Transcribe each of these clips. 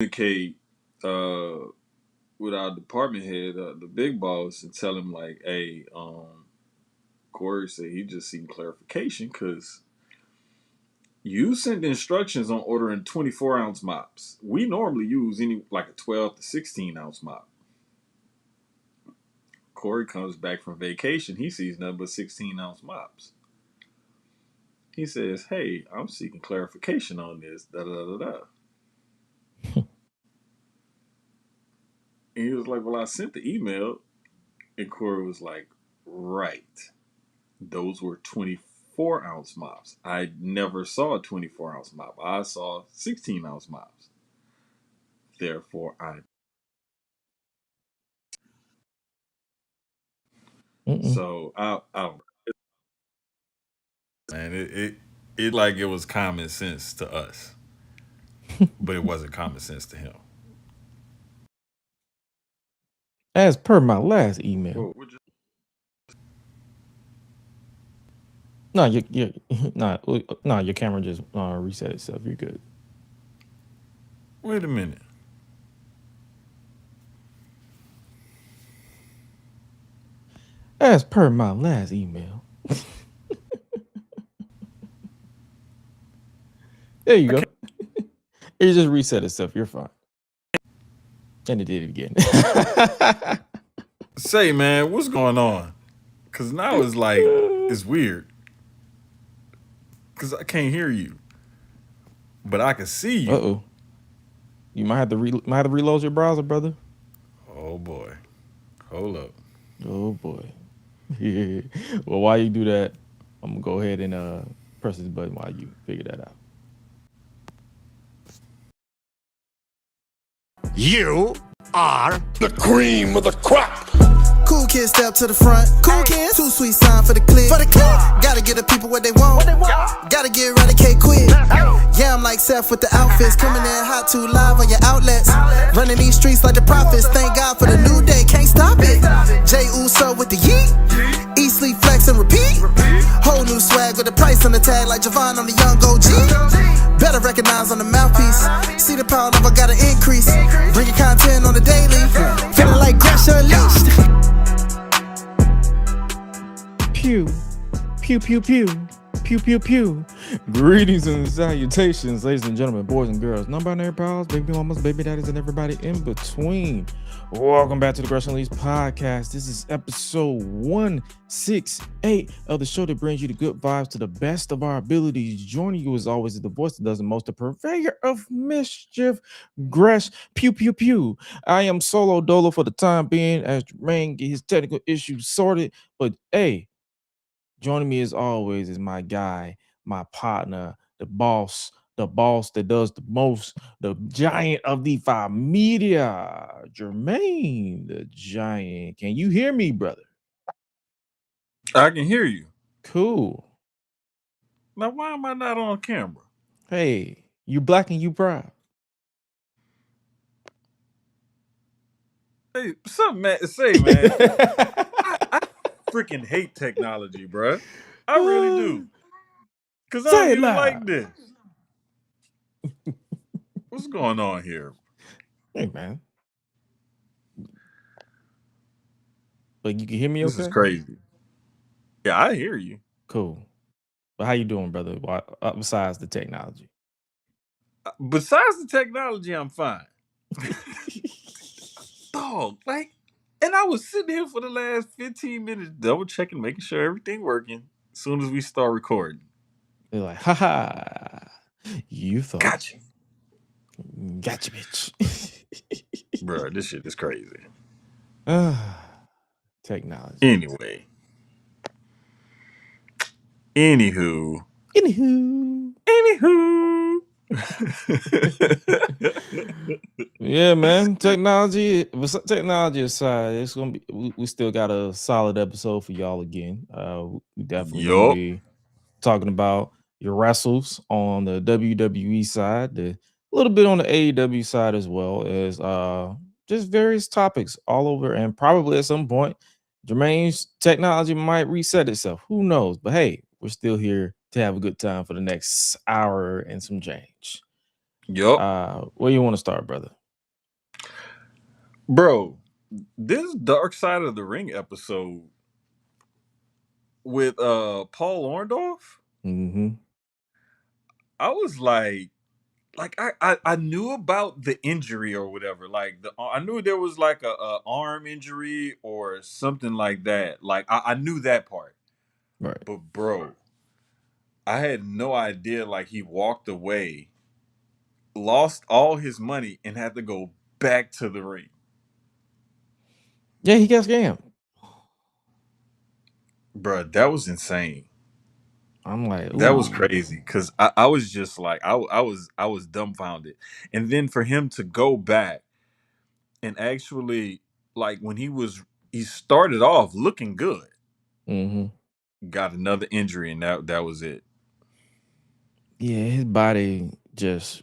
Communicate with our department head, the big boss, and tell him like, hey, Corey said he just seen clarification because you sent instructions on ordering 24-ounce mops. We normally use any like a 12 to 16-ounce mop. Corey comes back from vacation. He sees nothing but 16-ounce mops. He says, hey, I'm seeking clarification on this. Da da da da. And he was like, well, I sent the email. And Corey was like, right. Those were 24-ounce mops. I never saw a 24-ounce mop. I saw 16-ounce mops. Therefore, So I don't. Man, it like it was common sense to us, but it wasn't common sense to him. As per my last email. Well, No, no, your camera just reset itself. You're good. wait a minute. As per my last email. There you go. It just reset itself. You're fine. And it did it again. Say, man, what's going on? Because now it's like, it's weird. Because I can't hear you. But I can see you. Uh-oh. You might have to reload your browser, brother. Oh, boy. Hold up. Oh, boy. Yeah. Well, while you do that, I'm going to go ahead and press this button while you figure that out. You are the cream of the crop. Cool kids step to the front. Cool kids, too sweet sign for the click. Gotta get the people what they want. Gotta get eradicate quick. Yeah, I'm like Seth with the outfits. Coming in hot too live on your outlets. Running these streets like the prophets. Thank God for the new day, can't stop it. Jay Uso with the yeet. Eat, sleep, flex, and repeat. Whole new swag with the price on the tag like Javon on the young OG. Better recognize on the mouthpiece. See the power level gotta increase. Bringing content on the daily. Feeling like Gresh Unleashed. Pew, pew, pew, pew, pew, pew, pew. Greetings and salutations, ladies and gentlemen, boys and girls, non-binary pals, baby mamas, baby daddies, and everybody in between. Welcome back to the Gresh Unleashed podcast. This is episode 168 of the show that brings you the good vibes to the best of our abilities. Joining you as always is the voice that does the most, the purveyor of mischief, Gresh, pew, pew, pew. I am solo dolo for the time being as Jermaine get his technical issues sorted, but hey, joining me as always is my guy, my partner, the boss that does the most, the giant of the five media, Jermaine, the giant. Can you hear me, brother? I can hear you. Cool. Now, why am I not on camera? Hey, you black and you proud. Hey, something, man. Say, man. I freaking hate technology, bruh. I really do. Because I don't even like this. What's going on here? Hey, man. But you can hear me okay? This is crazy. Yeah, I hear you. Cool. But how you doing, brother, besides the technology? Besides the technology, I'm fine. Dog, like, and I was sitting here for the last 15 minutes double checking, making sure everything working. As soon as we start recording. They're like, haha, you thought. Gotcha. Gotcha, bitch. Bro, this shit is crazy. Technology. Anyway. Anywho. Yeah, man. Technology aside, it's gonna be. We still got a solid episode for y'all again. We definitely gonna be talking about your wrestles on the WWE side, a little bit on the AEW side as well as just various topics all over, and probably at some point, Jermaine's technology might reset itself. Who knows? But hey, we're still here to have a good time for the next hour and some change. Yup. Where you want to start, brother? Bro, this Dark Side of the Ring episode with Paul Orndorff, Mm-hmm. I was like I knew about the injury or whatever. Like I knew there was like a arm injury or something like that. Like I knew that part. Right. But bro, I had no idea like he walked away, lost all his money, and had to go back to the ring. Yeah, he got scammed. Bruh, that was insane. I'm like, That was ooh. crazy because I was just like I was dumbfounded, and then for him to go back and actually like when he started off looking good, Mm-hmm. got another injury, and that was it. Yeah, his body just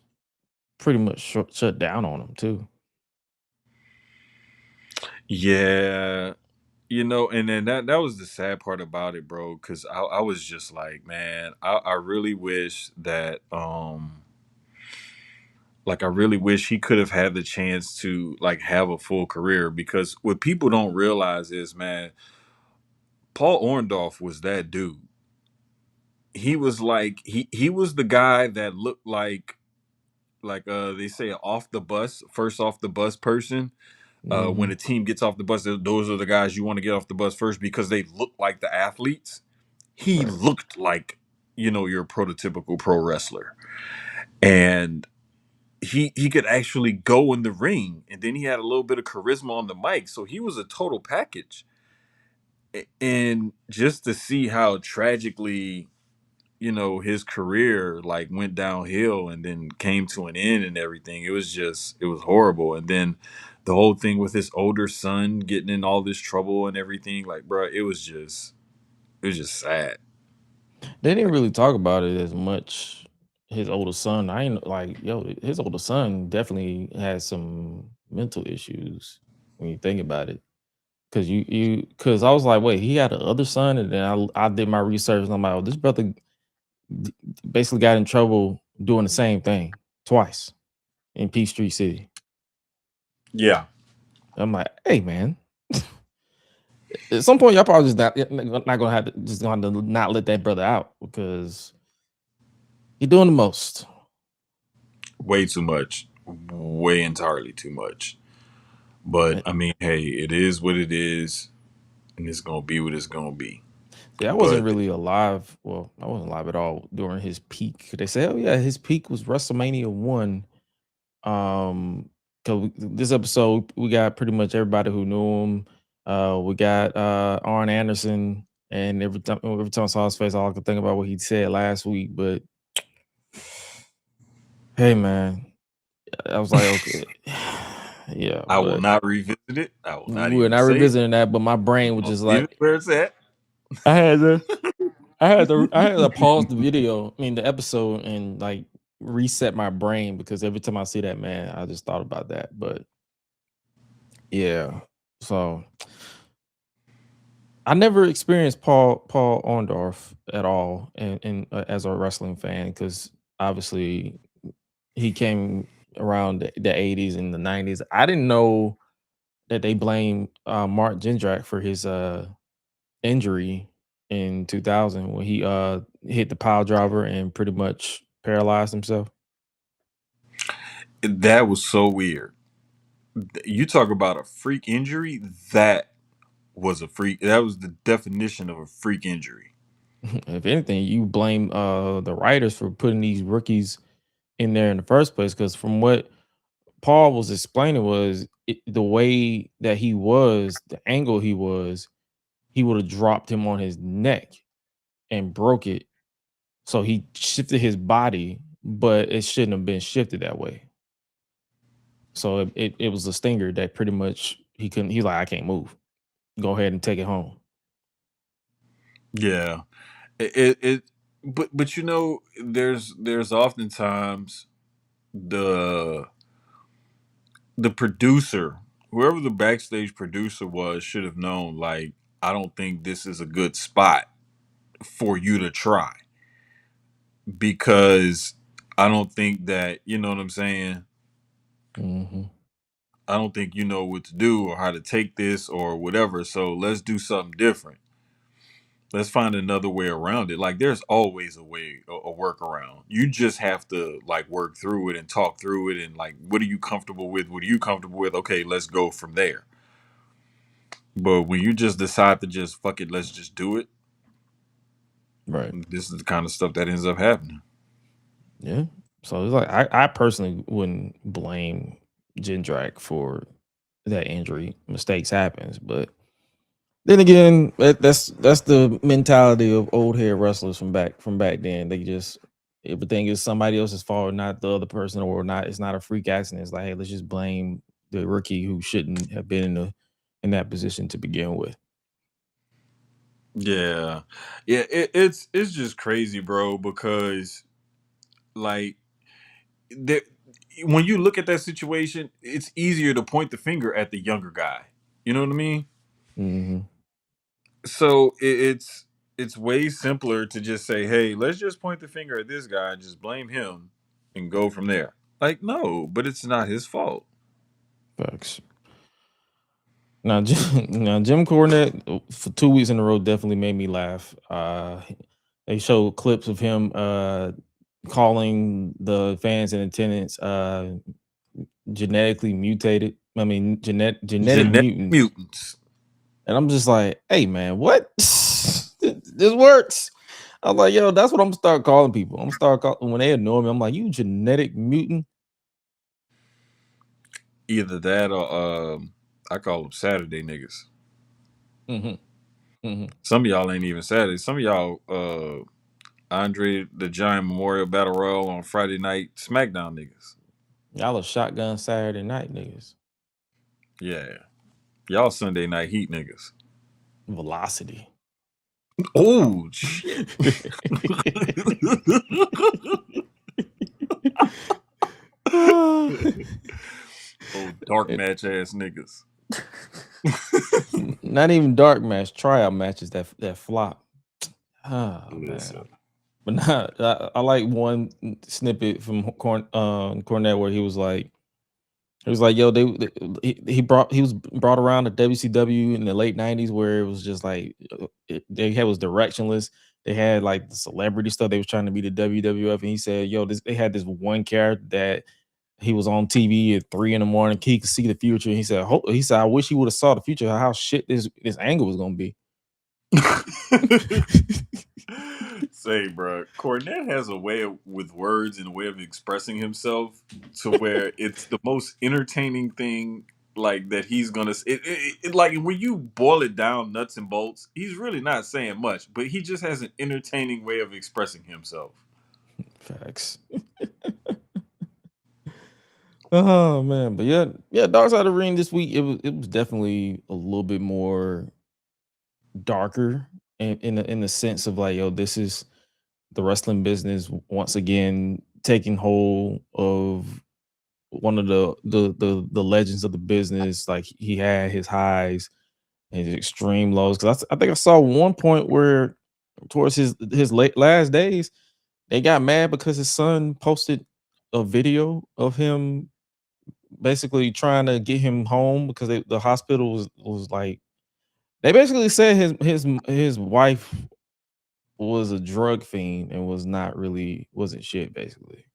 pretty much shut down on him too. Yeah, and then that was the sad part about it, bro. Because I was just like, man, I really wish that like I really wish he could have had the chance to like have a full career because what people don't realize is, man, Paul Orndorff was that dude. He was like he was the guy that looked like they say off the bus, first off the bus person. Mm-hmm. When a team gets off the bus, those are the guys you want to get off the bus first because they look like the athletes. He Right. looked like your prototypical pro wrestler, and he could actually go in the ring, and then he had a little bit of charisma on the mic, so he was a total package. And just to see how tragically his career like went downhill and then came to an end and everything, it was horrible. And then the whole thing with his older son getting in all this trouble and everything, like, bro, it was just sad. They didn't really talk about it as much. His older son, I ain't like, yo, his older son definitely has some mental issues when you think about it. Cause I was like, wait, he had another son, and then I did my research, and I'm like, oh, this brother d- basically got in trouble doing the same thing twice in Peachtree City. Yeah. I'm like, hey man, at some point y'all probably just not gonna have to not let that brother out because he doing the most. Way too much. Way entirely too much. But I mean, hey, it is what it is, and it's gonna be what it's gonna be. See, I wasn't But really alive. Well, I wasn't alive at all during his peak. They say, oh yeah, his peak was WrestleMania 1. Because this episode we got pretty much everybody who knew him. We got Arn Anderson, and every time I saw his face, all I could think about what he said last week. But hey, man, I was like, okay, yeah, I will but not revisit it. I will not we're even not say it. revisiting that. But my brain was I'll just leave it like, where it's at. I had to. I had to pause the video, I mean the episode, and like reset my brain because every time I see that man, I just thought about that. But yeah, so I never experienced Paul Orndorff at all, as a wrestling fan, because obviously he came around the 80s and the 90s. I didn't know that they blamed Mark Jindrak for his injury in 2000 when he hit the pile driver and pretty much paralyzed himself. That was so weird. You talk about a freak injury. That was a freak. That was the definition of a freak injury. If anything, you blame the writers for putting these rookies in there in the first place, because from what Paul was explaining was the way that he was, the angle he would have dropped him on his neck and broke it. So he shifted his body, but it shouldn't have been shifted that way. So it was a stinger that pretty much he couldn't. He's like, I can't move. Go ahead and take it home. Yeah. It but there's oftentimes the the producer, whoever the backstage producer was, should have known, like, I don't think this is a good spot for you to try, because I don't think that, you know what I'm saying? Mm-hmm. I don't think you know what to do or how to take this or whatever. So let's do something different. Let's find another way around it. Like there's always a way, a workaround. You just have to like work through it and talk through it and like, what are you comfortable with? What are you comfortable with? Okay, let's go from there. But when you just decide to just fuck it, let's just do it. Right. This is the kind of stuff that ends up happening. Yeah. So it's like I personally wouldn't blame Jindrak for that injury. Mistakes happens, but then again, that's the mentality of old head wrestlers from back then. They just everything is somebody else's fault, not the other person, or not. It's not a freak accident. It's like, hey, let's just blame the rookie who shouldn't have been in that position to begin with. Yeah, yeah. It's just crazy, bro. Because like there, when you look at that situation, it's easier to point the finger at the younger guy. You know what I mean? Mm-hmm. So it's way simpler to just say, "Hey, let's just point the finger at this guy and just blame him and go from there." Like, no, but it's not his fault. Facts. Now, now Jim Cornette for 2 weeks in a row definitely made me laugh. They showed clips of him calling the fans in attendance genetically mutated. I mean, genetic Genetic mutants, mutants. and I'm just like, hey man, what? This works. I'm like, yo, that's what I'm gonna start calling people. I'm gonna start calling when they annoy me. I'm like, you genetic mutant. Either that or I call them Saturday niggas. Mm-hmm. Mm-hmm. Some of y'all ain't even Saturday. Some of y'all Andre the Giant Memorial Battle Royal on Friday night SmackDown niggas. Y'all a shotgun Saturday night niggas. Yeah. Y'all Sunday night heat niggas. Velocity. Oh shit. Oh, dark match ass niggas. Not even dark match, tryout matches that flop. Oh Listen. man. But nah, I like one snippet from Cornette where he was like, yo, he was brought around to WCW in the late '90s where it was just like they had was directionless. They had like the celebrity stuff. They was trying to be the WWF, and he said, yo, they had this one character that he was on TV at 3 in the morning. He could see the future. And he said, I wish he would have saw the future. How shit this angle was gonna be. Say, bro, Cornette has a way with words and a way of expressing himself to where it's the most entertaining thing. Like that, he's gonna like when you boil it down, nuts and bolts. He's really not saying much, but he just has an entertaining way of expressing himself. Facts. Oh man, but yeah, Dark Side of the Ring this week it was definitely a little bit more darker in the sense of like, yo, this is the wrestling business once again taking hold of one of the legends of the business. Like he had his highs and his extreme lows. Because I think I saw one point where towards his last days, they got mad because his son posted a video of him basically trying to get him home because the hospital was like they basically said his wife was a drug fiend and wasn't shit basically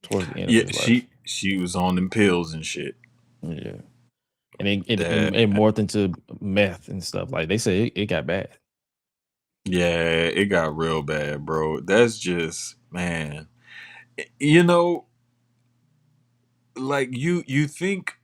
towards the end of Yeah, his life. she was on them pills and shit. Yeah, and it That morphed into meth and stuff. Like they say, it got bad. yeah, it got real bad, bro. That's just man. You know, like you think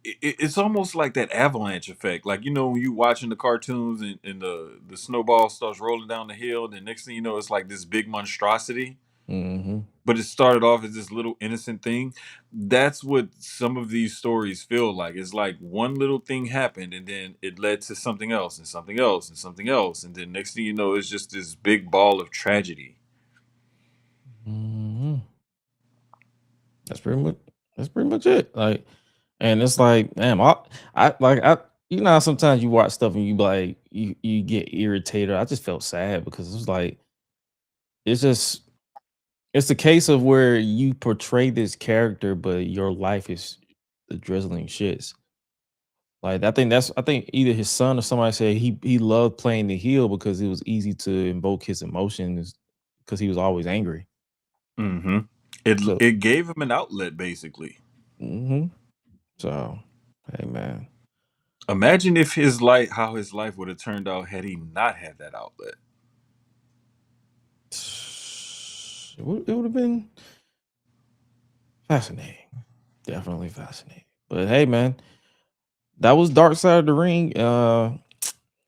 it's almost like that avalanche effect. Like, you know, when you watching the cartoons and the snowball starts rolling down the hill, then next thing you know, it's like this big monstrosity. Mm-hmm. But it started off as this little innocent thing. That's what some of these stories feel like. It's like one little thing happened and then it led to something else and something else and something else. And then next thing you know, it's just this big ball of tragedy. Mm-hmm. That's pretty much it. Like, and it's like, damn, I you know how sometimes you watch stuff and you be like you get irritated. I just felt sad because it was like it's just it's a case of where you portray this character, but your life is the drizzling shits. Like I think either his son or somebody said he loved playing the heel because it was easy to invoke his emotions because he was always angry. Mm-hmm. It So, it gave him an outlet, basically. hmm so hey man, Imagine if how his life would have turned out had he not had that outlet. it would have been fascinating, definitely fascinating. But hey man, that was Dark Side of the Ring.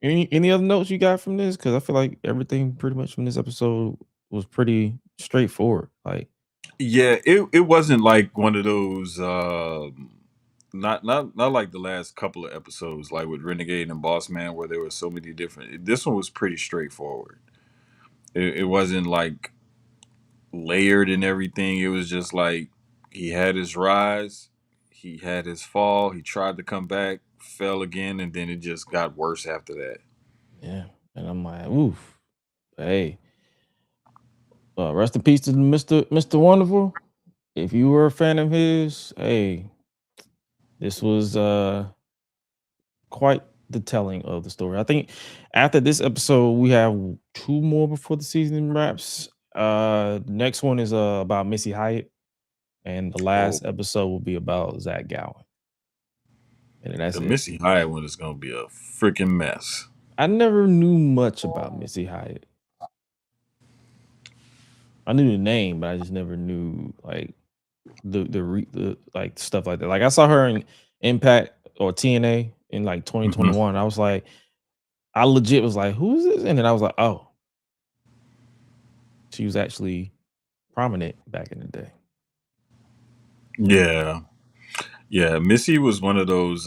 Any other notes you got from this? Because I feel like everything pretty much from this episode was pretty straightforward. Like, Yeah, it wasn't like one of those not like the last couple of episodes like with Renegade and Boss Man where there were so many different. This one was pretty straightforward. It wasn't like layered and everything. It was just like he had his rise, he had his fall, he tried to come back, fell again, and then it just got worse after that. yeah, and I'm like, oof. Hey, rest in peace to Mr. Wonderful. If you were a fan of his, hey, this was quite the telling of the story. I think after this episode, we have two more before the season wraps. The next one is about Missy Hyatt, and the Oh, last episode will be about Zach Gowen, and then that's the it. Missy Hyatt one is gonna be a freaking mess. I never knew much about Missy Hyatt. I knew the name, but I just never knew like the like stuff like that. Like I saw her in Impact or TNA in like Hmm. 2021. I was like, I legit was like, who's this? And then I was like, oh, she was actually prominent back in the day. Yeah, yeah. Missy was one of those.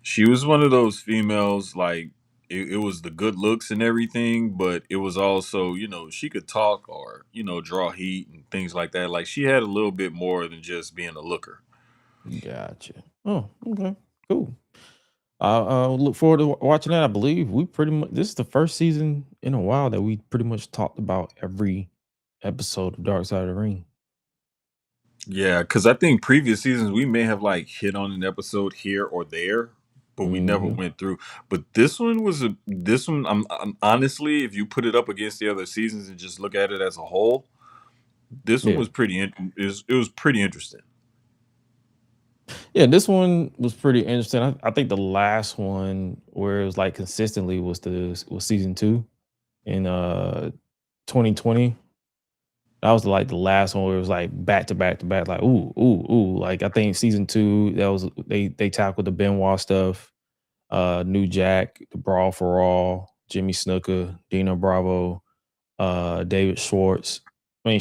She was one of those females like it was the good looks and everything, but it was also she could talk or draw heat and things like that. Like she had a little bit more than just being a looker. Gotcha. Oh, okay, cool. I look forward to watching that. I believe we pretty much this is the first season in a while that we pretty much talked about every episode of Dark Side of the Ring. Yeah, because I think previous seasons we may have like hit on an episode here or there, but we never Hmm. went through. But this one was this one. I'm honestly, if you put it up against the other seasons and just look at it as a whole, this one Yeah. was it was pretty interesting. Yeah, this one was pretty interesting. I think the last one where it was like consistently was season two in 2020. That was like the last one where it was like back to back to back, like ooh. Like I think season two, that was they tackled the Benoit stuff, New Jack, the Brawl for All, Jimmy Snuka, Dino Bravo, David Schultz, I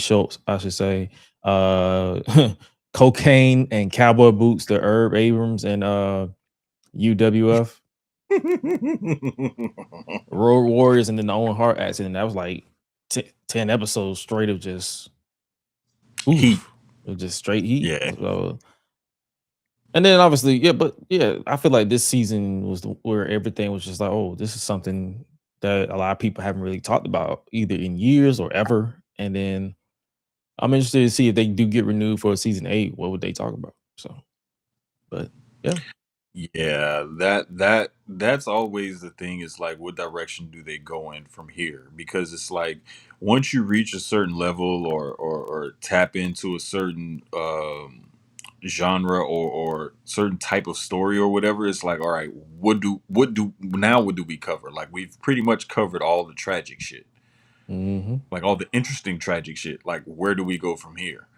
should say. Uh Cocaine and Cowboy Boots, the Herb Abrams and UWF, Road Warriors, and then the Owen Hart accident. That was like 10 episodes straight of just Heat. oof. It was just straight heat. Yeah. So, and then obviously, yeah, but yeah, I feel like this season was where everything was just like, oh, this is something that a lot of people haven't really talked about either in years or ever. And then I'm interested to see if they do get renewed for season 8. What would they talk about? So, but yeah. Yeah, that's always the thing is like what direction do they go in from here? Because it's like once you reach a certain level or tap into a certain genre or certain type of story or whatever, it's like all right, what do we cover? Like we've pretty much covered all the tragic shit. Hmm. Like all the interesting tragic shit. Like where do we go from here?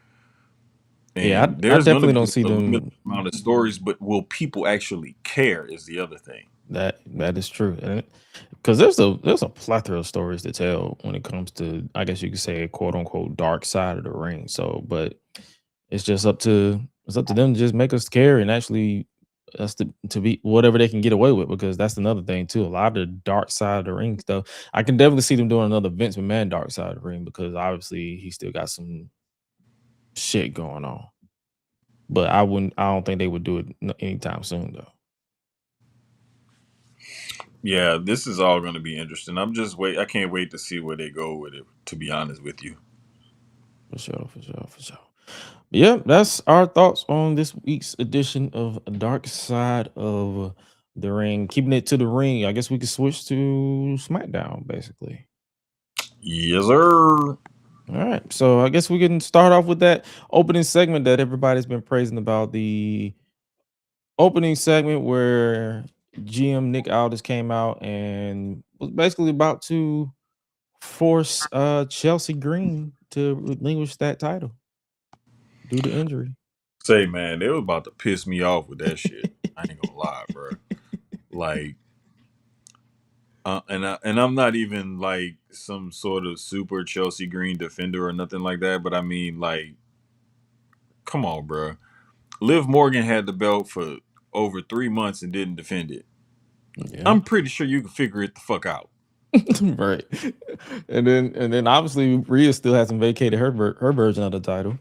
Yeah, And I there's going to definitely don't be see a limited them. amount of stories, but will people actually care? Is the other thing. That is true, and because there's a plethora of stories to tell when it comes to, I guess you could say, quote unquote dark side of the ring. So, but it's up to them to just make us care and actually us to be whatever they can get away with, because that's another thing too. A lot of the dark side of the ring stuff, I can definitely see them doing another Vince McMahon dark side of the ring because obviously he still got some shit going on. But I don't think they would do it anytime soon though. Yeah, this is all going to be interesting. I can't wait to see where they go with it. To be honest with you. For sure, for sure, for sure. But yeah, that's our thoughts on this week's edition of Dark Side of the Ring. Keeping it to the ring, I guess we could switch to SmackDown, basically. Yes, sir. All right, so I guess we can start off with that opening segment that everybody's been praising about. The opening segment where GM Nick Aldis came out and was basically about to force Chelsea Green to relinquish that title due to injury. Say, man, they was about to piss me off with that shit. I ain't gonna lie, bro. Like, and I'm not even like some sort of super Chelsea Green defender or nothing like that. But I mean, like, come on, bro. Liv Morgan had the belt for over 3 months and didn't defend it. Yeah. I'm pretty sure you can figure it the fuck out. Right. And then obviously Rhea still hasn't vacated her version of the title.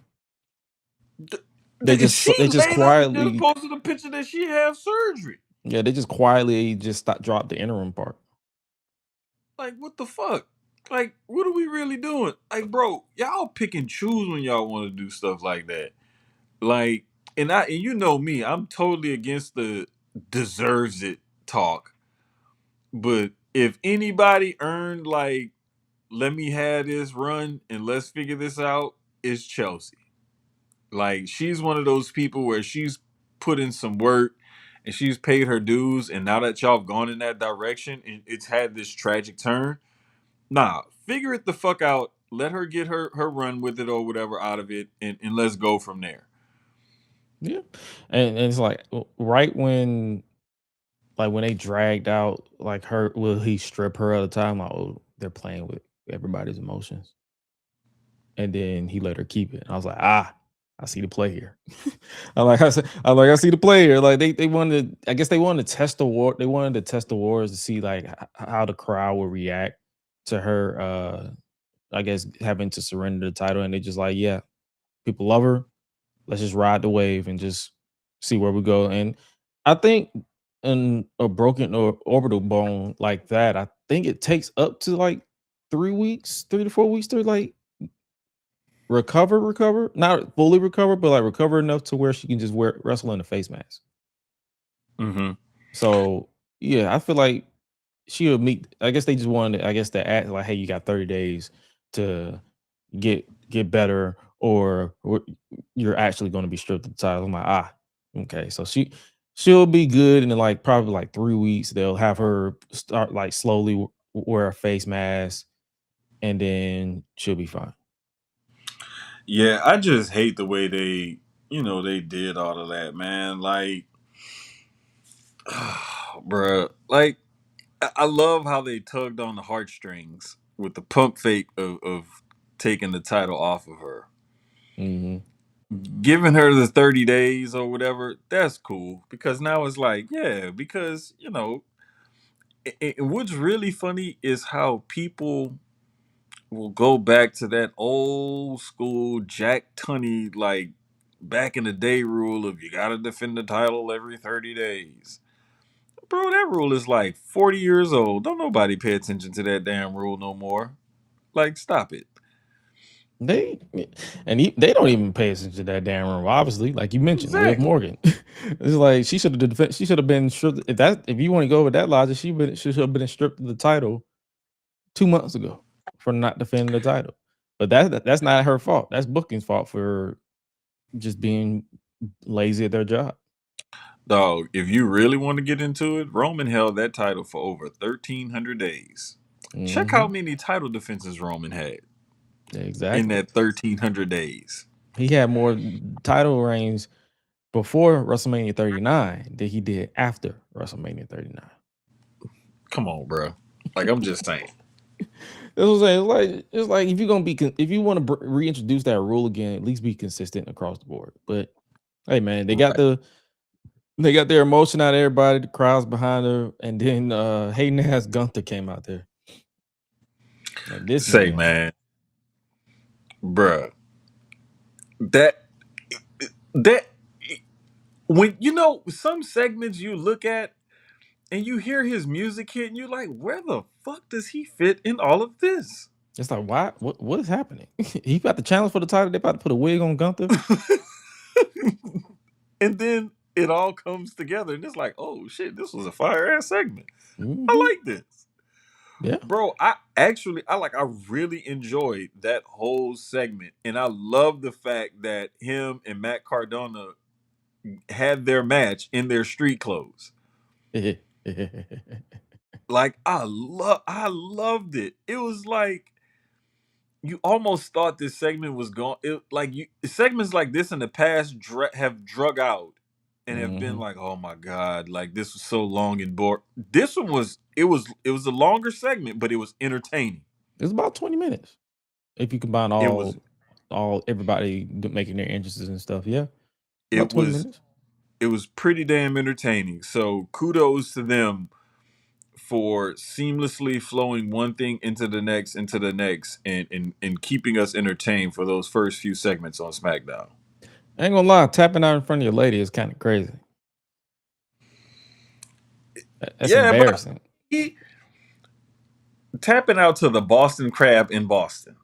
She They just laid up and just quietly posted a picture that she had surgery. they just quietly just dropped the interim part. Like, what the fuck? Like, what are we really doing? Like, bro, y'all pick and choose when y'all want to do stuff like that. Like, and you know me, I'm totally against the deserves it talk. But if anybody earned like, let me have this run and let's figure this out, it's Chelsea. Like, she's one of those people where she's put in some work and she's paid her dues, and now that y'all have gone in that direction and it's had this tragic turn, nah, figure it the fuck out. Let her get her run with it or whatever out of it, and let's go from there. Yeah. And it's like right when they dragged out like her will he strip her at a time, like, oh, they're playing with everybody's emotions. And then he let her keep it. I was like, I see the play here. I see the play here. Like they wanted, I guess they wanted to test the war. They wanted to test the wars to see like how the crowd would react to her. I guess having to surrender the title, and they just like, yeah, people love her. Let's just ride the wave and just see where we go. And I think in a broken or orbital bone like that, I think it takes up to like 3 weeks, 3 to 4 weeks to like recover, not fully recover, but like recover enough to where she can just wrestle in a face mask. Mm-hmm. So yeah, I feel like she'll meet. I guess they just wanted, I guess, to act like, hey, you got 30 days to get better, or you're actually going to be stripped of the title. I'm like, okay, so she'll be good in like probably like 3 weeks. They'll have her start like slowly wear a face mask, and then she'll be fine. Yeah, I just hate the way they did all of that, man. Like, bruh, like I love how they tugged on the heartstrings with the pump fake of taking the title off of her. Mm-hmm. Giving her the 30 days or whatever, that's cool. Because now it's like, yeah, because, what's really funny is how people will go back to that old school Jack Tunney, like, back in the day rule of you got to defend the title every 30 days. Bro, that rule is like 40 years old. Don't nobody pay attention to that damn rule no more. Like, stop it. They they don't even pay attention to that damn room. Obviously, like you mentioned, Liv Exactly. Morgan. It's like she should have been stripped. If you want to go with that logic, she should have been stripped of the title 2 months ago for not defending the title. But that's not her fault. That's booking's fault for just being lazy at their job. Dog, if you really want to get into it, Roman held that title for over 1,300 days. Check how Mm-hmm. many title defenses Roman had in Exactly. that 1,300 days. He had more title reigns before WrestleMania 39 than he did after WrestleMania 39. Come on, bro. Like, I'm just saying. That's what I'm saying. It's like if you're gonna if you want to reintroduce that rule again, at least be consistent across the board. But hey, man, Right. they got their emotion out of everybody. The crowd's behind her, and then Hayden ass Gunther came out there. Like this Say, man, man, bruh, that that when some segments you look at and you hear his music hit, and you're like, where the fuck does he fit in all of this? It's like, why? What is happening? He got the challenge for the title. They about to put a wig on Gunther. And then it all comes together, and it's like, oh shit, this was a fire ass segment. Mhm. I like this. Yeah. Bro, I really enjoyed that whole segment. And I love the fact that him and Matt Cardona had their match in their street clothes. Like I loved it. It was like you almost thought this segment was going. Segments like this in the past have drug out and have been like, oh my god, like this was so long and bored. This one was a longer segment, but it was entertaining. It's about 20 minutes if you combine It was all everybody making their entrances and stuff. Yeah, about it 20 was minutes. it was pretty damn entertaining. So kudos to them for seamlessly flowing one thing into the next, and keeping us entertained for those first few segments on SmackDown. I ain't gonna lie, tapping out in front of your lady is kind of crazy. That's Yeah, but embarrassing. tapping out to the Boston Crab in Boston.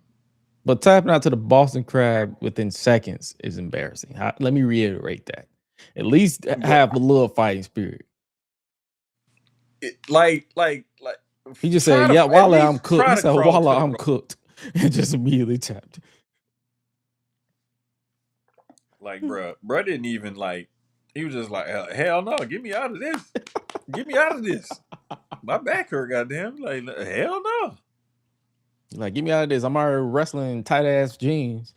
But tapping out to the Boston Crab within seconds is embarrassing. Let me reiterate that. At least have a little fighting spirit. Like He just said, "Yeah, Walla, I'm cooked." He said, "Walla, I'm rope. cooked," and just immediately tapped. Like, bruh didn't even like. He was just like, "Hell no, get me out of this! Get me out of this! My back hurt, goddamn! Like, hell no!" Like, get me out of this. I'm already wrestling in tight ass jeans.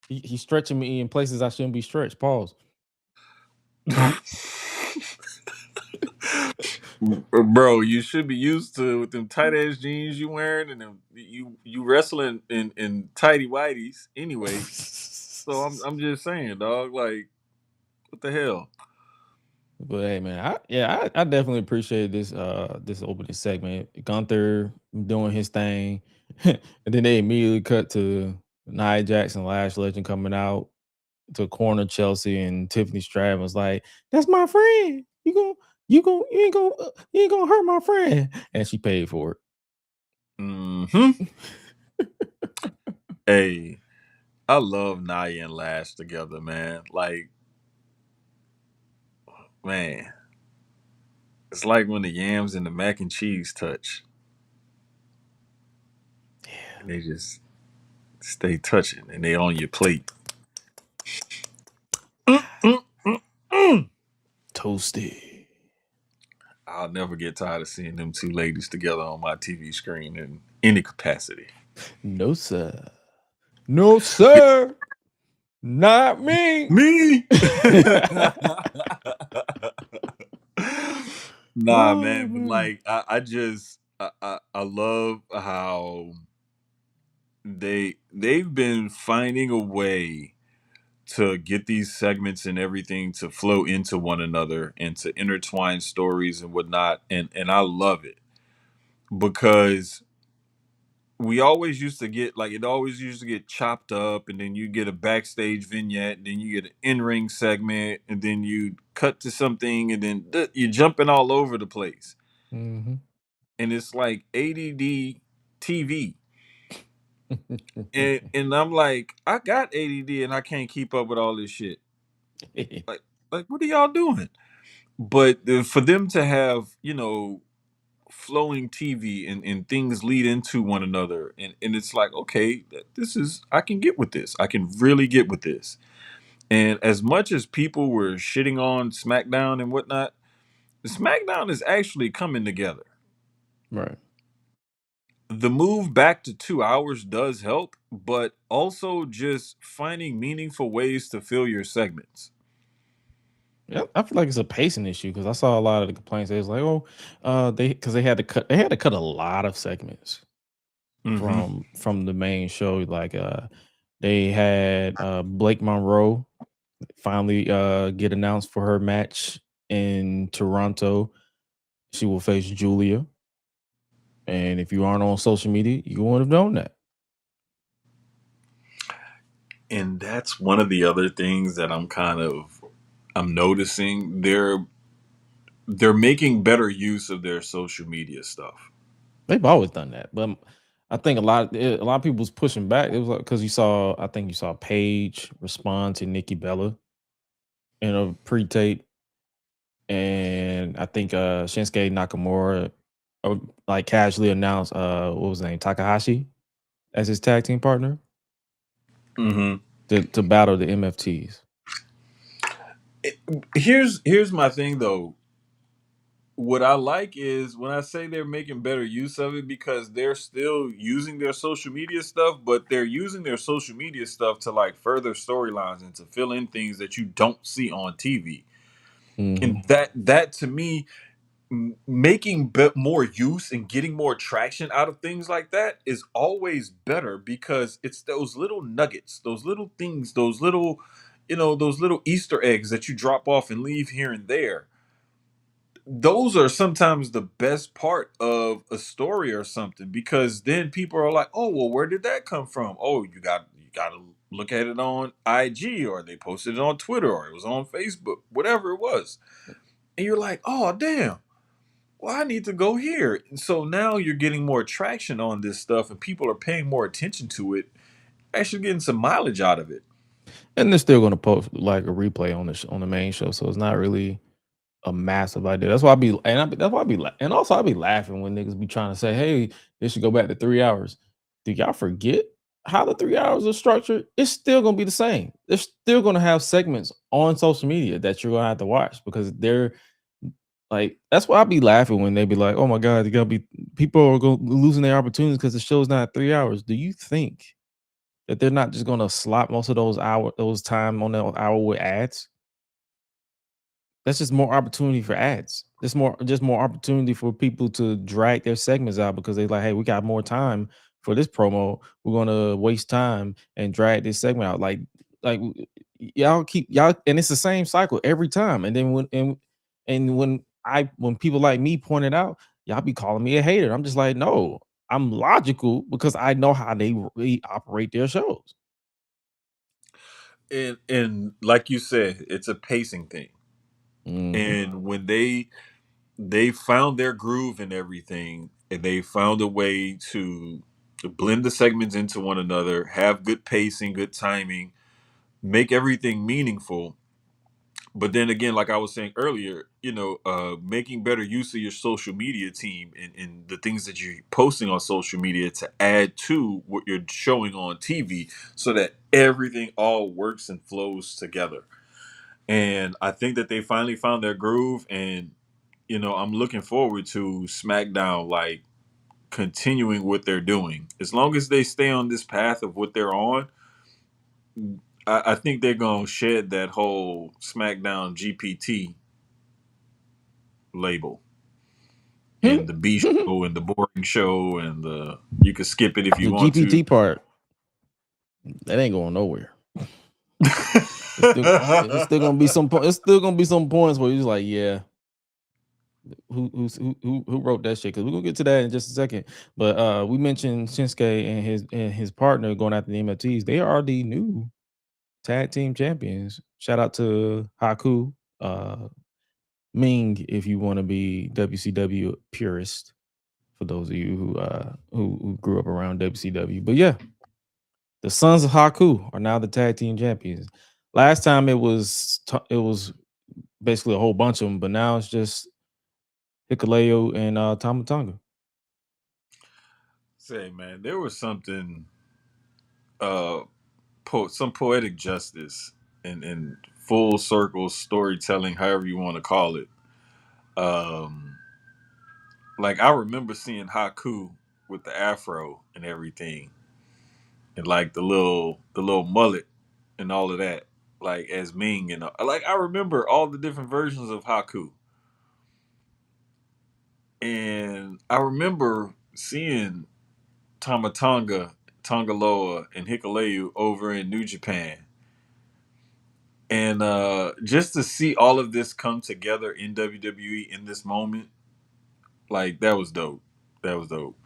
He's stretching me in places I shouldn't be stretched. Pause. Bro, you should be used to with them tight ass jeans you wearing, and them, you wrestling in tighty whities anyway. So I'm just saying, dog. Like, what the hell? But hey, man, I definitely appreciate this this opening segment. Gunther doing his thing, and then they immediately cut to Nia Jackson, Lash Legend coming out to corner Chelsea, and Tiffany Stratton was like, "That's my friend. You ain't gonna hurt my friend," and she paid for it. Mm-hmm. Hey, I love Nia and Lash together, man. Like, man, it's like when the yams and the mac and cheese touch. Yeah. And they just stay touching, and they on your plate. Toasty. I'll never get tired of seeing them two ladies together on my TV screen in any capacity. No, sir. No, sir. Not me. Me? Nah, man. But like, I love how they've been finding a way to get these segments and everything to flow into one another and to intertwine stories and whatnot, and I love it because we always used to get like it always used to get chopped up, and then you get a backstage vignette, and then you get an in-ring segment, and then you cut to something, and then you're jumping all over the place, Mm-hmm. and it's like ADD TV. And I'm like, I got ADD and I can't keep up with all this shit. Like what are y'all doing? But for them to have, flowing TV and things lead into one another, and it's like, okay, I can get with this. I can really get with this. And as much as people were shitting on SmackDown and whatnot, SmackDown is actually coming together. Right. The move back to 2 hours does help, but also just finding meaningful ways to fill your segments. Yeah, I feel like it's a pacing issue because I saw a lot of the complaints. They was like, "Oh, they had to cut a lot of segments from the main show. Like, they had Blake Monroe finally get announced for her match in Toronto. She will face Julia, and if you aren't on social media, you wouldn't have known that. And that's one of the other things that I'm noticing. They're making better use of their social media stuff. They've always done that, but I think a lot of people was pushing back. It was like because I think you saw Paige respond to Nikki Bella in a pre-tape, and I think Shinsuke Nakamura like casually announced what was his name, Takahashi, as his tag team partner to battle the MFTs. Here's my thing though. What I like is when I say they're making better use of it because they're still using their social media stuff, but they're using their social media stuff to like further storylines and to fill in things that you don't see on TV. And that to me, making more use and getting more traction out of things like that is always better because it's those little nuggets, those little things, those little, those little Easter eggs that you drop off and leave here and there. Those are sometimes the best part of a story or something because then people are like, "Oh, well, where did that come from? Oh, you got to look at it on IG or they posted it on Twitter or it was on Facebook, whatever it was." And you're like, "Oh, damn. Well, I need to go here." And so now you're getting more traction on this stuff and people are paying more attention to it, actually getting some mileage out of it. And they're still going to post like a replay on on the main show, so it's not really a massive idea. That's why and also I be laughing when niggas be trying to say, "Hey, they should go back to 3 hours." Do y'all forget how the 3 hours are structured? It's still gonna be the same. They're still gonna have segments on social media that you're gonna have to watch because they're like that's why I be laughing when they be like, "Oh my god, people are losing their opportunities because the show's not 3 hours." Do you think that they're not just gonna slot most of those time on that hour with ads? That's just more opportunity for ads. There's more opportunity for people to drag their segments out because they're like, hey, we got more time for this promo. We're gonna waste time and drag this segment out. Y'all and it's the same cycle every time. And then when people like me point it out, y'all be calling me a hater. I'm just like, no, I'm logical because I know how they really operate their shows. And like you said, it's a pacing thing. Mhm. And when they found their groove and everything, and they found a way to blend the segments into one another, have good pacing, good timing, make everything meaningful. But then again, like I was saying earlier, making better use of your social media team and the things that you're posting on social media to add to what you're showing on TV so that everything all works and flows together. And I think that they finally found their groove. And I'm looking forward to SmackDown, like continuing what they're doing. As long as they stay on this path of what they're on, I think they're gonna shed that whole SmackDown GPT label and the B show and the boring show and the you can skip it if you The want to. GPT part, that ain't going nowhere. It's still gonna be some. It's still gonna be some points where you're like, yeah, who wrote that shit? Because we're gonna get to that in just a second. But we mentioned Shinsuke and his partner going after the MFTs. They are the new tag team champions. Shout out to Haku, Ming, if you want to be WCW purist. For those of you who grew up around WCW, but yeah, the Sons of Haku are now the tag team champions. Last time it was basically a whole bunch of them, but now it's just Hikuleo and Tama Tonga. Say, man, there was something, uh, some poetic justice and full circle storytelling, however you want to call it. Um, like I remember seeing Haku with the afro and everything, and like the little mullet and all of that, like as Ming and like I remember all the different versions of Haku, and I remember seeing Tamatonga, Tongaloa, and Hikuleu over in New Japan, and just to see all of this come together in WWE in this moment, like that was dope. That was dope.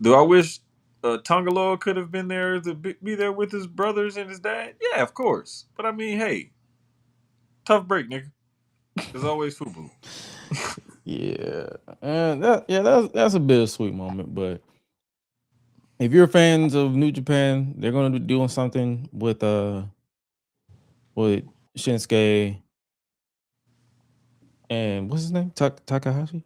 Do I wish Tongaloa could have been there to be there with his brothers and his dad? Yeah, of course. But I mean, hey, tough break, nigga. There's always FUBU. Yeah, and that's a bittersweet moment, but If you're fans of New Japan, they're going to be doing something with Shinsuke and what's his name? Takahashi?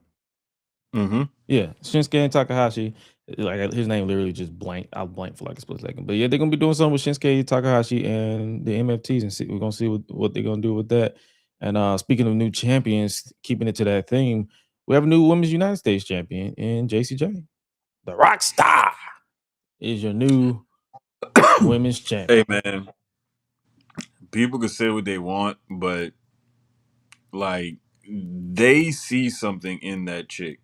Mm-hmm. Yeah, Shinsuke and Takahashi. Like his name literally just blank. I'll blank for like a split second. But yeah, they're gonna be doing something with Shinsuke, Takahashi, and the MFTs, and see, we're gonna see what they're gonna do with that. And speaking of new champions, keeping it to that theme, we have a new Women's United States champion in JCJ. The Rock Star is your new women's champion. Hey man, people can say what they want, but like they see something in that chick,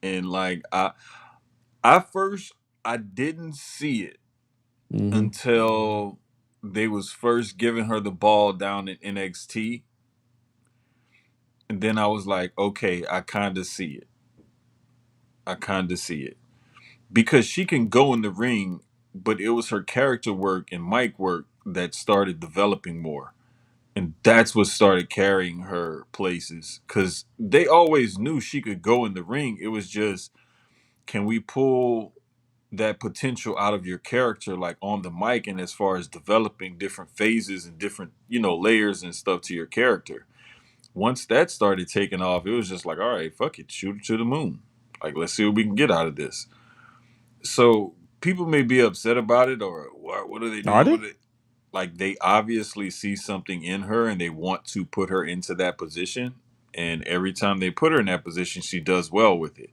and like I first I didn't see it Mm-hmm. until they was first giving her the ball down in NXT, and then I was like, okay, I kind of see it. I kind of see it because she can go in the ring, but it was her character work and mic work that started developing more. And that's what started carrying her places because they always knew she could go in the ring. It was just, can we pull that potential out of your character, like on the mic, and as far as developing different phases and different, layers and stuff to your character. Once that started taking off, it was just like, all right, fuck it, shoot it to the moon. Like, let's see what we can get out of this. So people may be upset about it, or what are they Are doing they? with it? Like, they obviously see something in her and they want to put her into that position. And every time they put her in that position, she does well with it.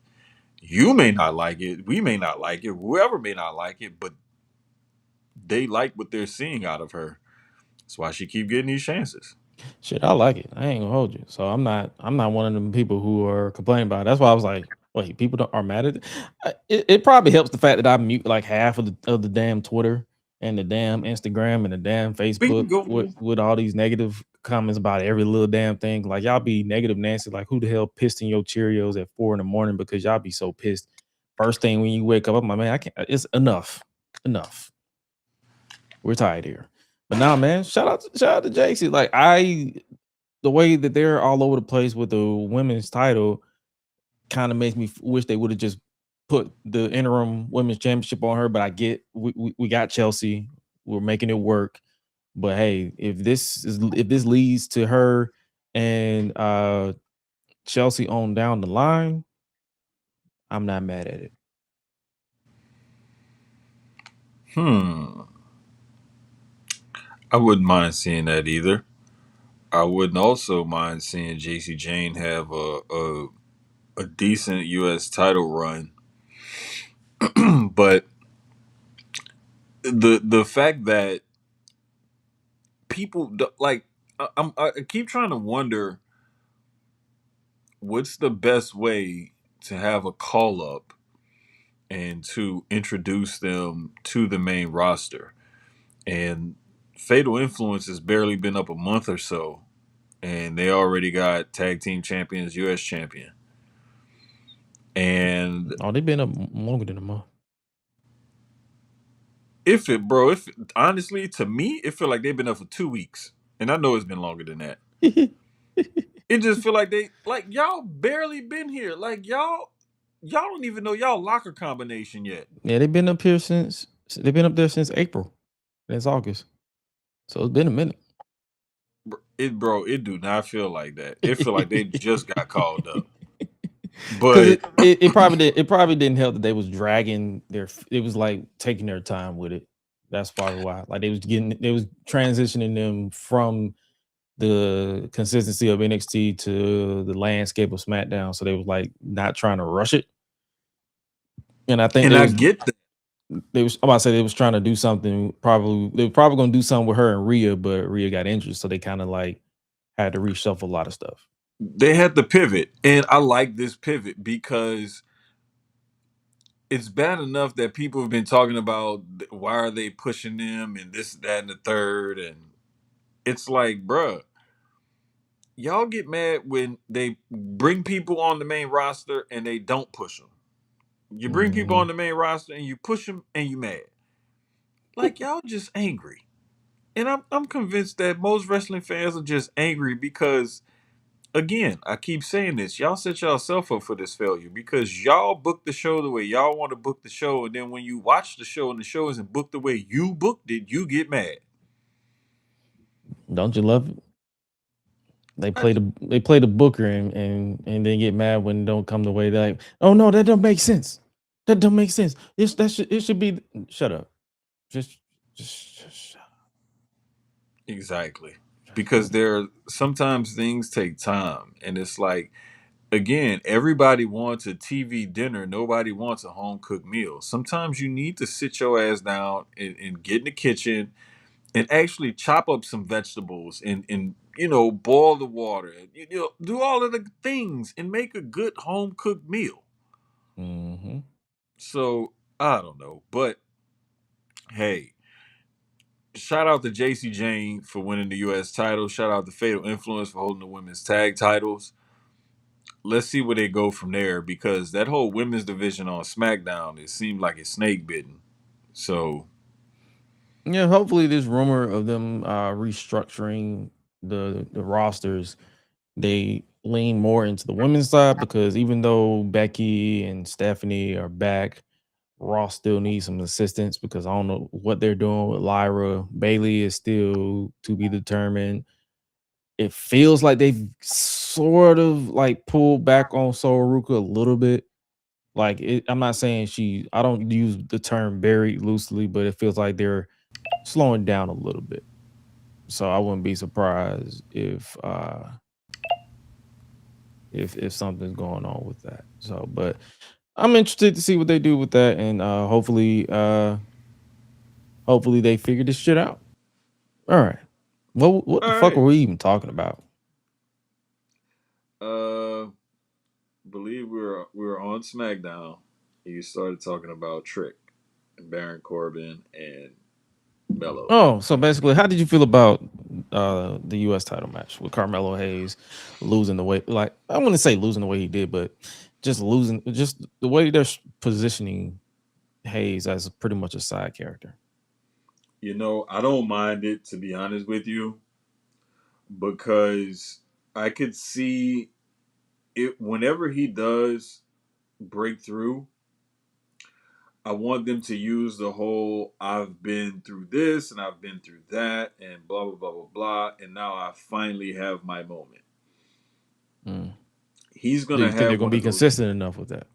You may not like it, we may not like it, whoever may not like it, but they like what they're seeing out of her. That's why she keep getting these chances. Shit, I like it. I ain't gonna hold you. So I'm not one of them people who are complaining about it. That's why I was like, wait, people are mad at it. It probably helps the fact that I mute like half of the damn Twitter and the damn Instagram and the damn Facebook Bingo. with all these negative comments about every little damn thing. Like y'all be negative Nancy, like who the hell pissed in your Cheerios at 4 a.m. because y'all be so pissed. First thing when you wake up, I'm like, man, I can't. It's enough. Enough. We're tired here. But now, man, shout out to JC. Like the way that they're all over the place with the women's title kind of makes me wish they would have just put the interim women's championship on her. But I get we got Chelsea, we're making it work. But hey, if this leads to her and Chelsea on down the line, I'm not mad at it. I wouldn't mind seeing that either. I wouldn't also mind seeing JC Jane have a decent US title run. But the fact that like, I keep trying to wonder what's the best way to have a call up and to introduce them to the main roster. And Fatal Influence has barely been up a month or so, and they already got tag team champions, US champion. And Oh, they've been up longer than a month. if honestly, to me, it feel like they've been up for 2 weeks. And I know it's been longer than that. It just feel like y'all barely been here. Like y'all don't even know y'all locker combination yet. Yeah, they've been up there since April. It's August. So it's been a minute. It do not feel like that. It feel like they just got called up. Because But it probably didn't help that they was dragging it was like taking their time with it. That's probably why. Like they was transitioning them from the consistency of NXT to the landscape of SmackDown. So they was like not trying to rush it. And I think and I get that. I'm about to say they was trying to do something. They were probably gonna do something with her and Rhea, but Rhea got injured, so they kind of like had to reshuffle a lot of stuff. They had to pivot. And I like this pivot because it's bad enough that people have been talking about why are they pushing them and this, that, and the third. And it's like, bruh, y'all get mad when they bring people on the main roster and they don't push them. You bring people Mhm. on the main roster and you push them and you mad. Like y'all just angry. And I'm convinced that most wrestling fans are just angry because again, I keep saying this. Y'all set yourself up for this failure because y'all book the show the way y'all want to book the show, and then when you watch the show and the show isn't booked the way you booked it, you get mad. Don't you love it? They I, play the booker and then get mad when it don't come the way they like. Oh no, that don't make sense. That don't make sense. It should be. Shut up. Just shut up. exactly. Because sometimes things take time, and it's like again, everybody wants a TV dinner. Nobody wants a home cooked meal. Sometimes you need to sit your ass down and get in the kitchen and actually chop up some vegetables and boil the water. Do all of the things and make a good home cooked meal. Mm-hmm. So I don't know, but hey, shout out to JC Jane for winning the U.S. title. Shout out to Fatal Influence for holding the women's tag titles. Let's see where they go from there because that whole women's division on SmackDown, it seemed like it's snake bitten. So Yeah, hopefully this rumor of them restructuring the rosters, they lean more into the women's side because even though Becky and Stephanie are back, Raw still needs some assistance because I don't know what they're doing with Lyra. Bailey is still to be determined. It feels like they've sort of like pulled back on Soruka a little bit. Like I'm not saying I don't use the term very loosely, but it feels like they're slowing down a little bit. So I wouldn't be surprised if something's going on with that. So, but I'm interested to see what they do with that, and hopefully they figure this shit out. All right. What the all fuck right. are we even talking about? Believe we were on SmackDown. You started talking about Trick and Baron Corbin and Mello. Oh, so basically, how did you feel about the US title match with Carmelo Hayes losing the way, like I wouldn't say losing the way he did, but just the way they're positioning Hayes as pretty much a side character. I don't mind it to be honest with you because I could see it whenever he does break through. I want them to use the whole I've been through this and I've been through that and blah blah blah blah blah and now I finally have my moment. Mm. He's Do gonna you think they're have gonna one be of those. consistent enough with that?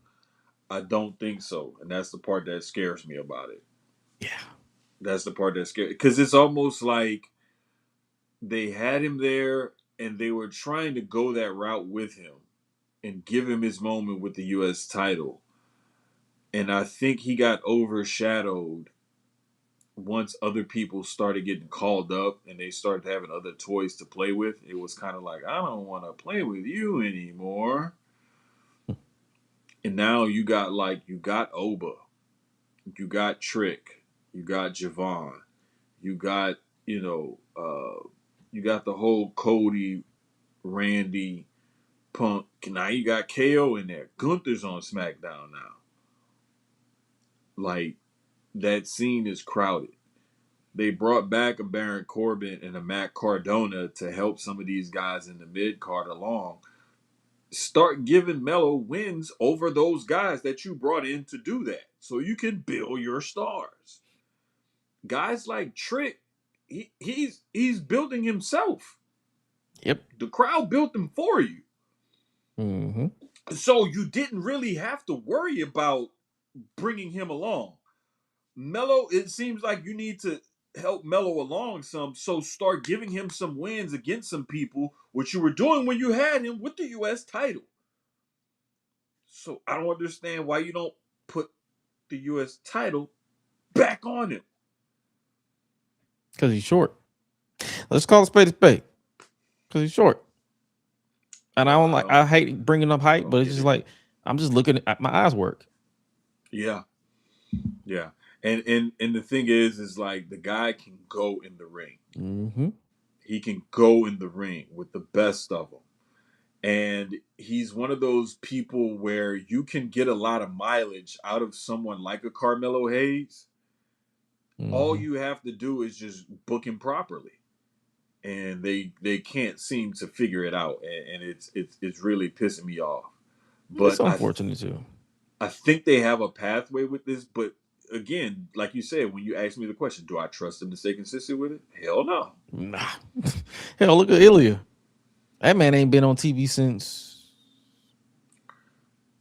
I don't think so, and that's the part that scares me about it. Yeah. That's the part that scares because it's almost like they had him there and they were trying to go that route with him and give him his moment with the U.S. title, and I think he got overshadowed once other people started getting called up and they started having other toys to play with. It was kind of like, I don't want to play with you anymore. And now you got Oba, you got Trick, you got Javon, you got, you got the whole Cody, Randy, Punk. Now you got KO in there. Gunther's on SmackDown now. Like, that scene is crowded. They brought back a Baron Corbin and a Matt Cardona to help some of these guys in the mid card along. Start giving Mello wins over those guys that you brought in to do that so you can build your stars. Guys like Trick, he's building himself. Yep. The crowd built him for you. Mm-hmm. So you didn't really have to worry about bringing him along. Mello, it seems like you need to help Mello along some, so start giving him some wins against some people, which you were doing when you had him with the U.S. title. So I don't understand why you don't put the U.S. title back on him. Because he's short. Let's call a spade a spade. Because he's short. And Well, I hate bringing up I height, don't but it's get just it. like I'm just looking at my eyes work. Yeah, yeah. And the thing is like the guy can go in the ring. Mm-hmm. He can go in the ring with the best of them. And he's one of those people where you can get a lot of mileage out of someone like a Carmelo Hayes. All Mm-hmm. you have to do is just book him properly. and they can't seem to figure it out, and it's really pissing me off. It's But unfortunate too. I think they have a pathway with this, but again, like you said, when you asked me the question, do I trust them to stay consistent with it? Hell no. Nah. Hell, look at Ilya. That man ain't been on TV since.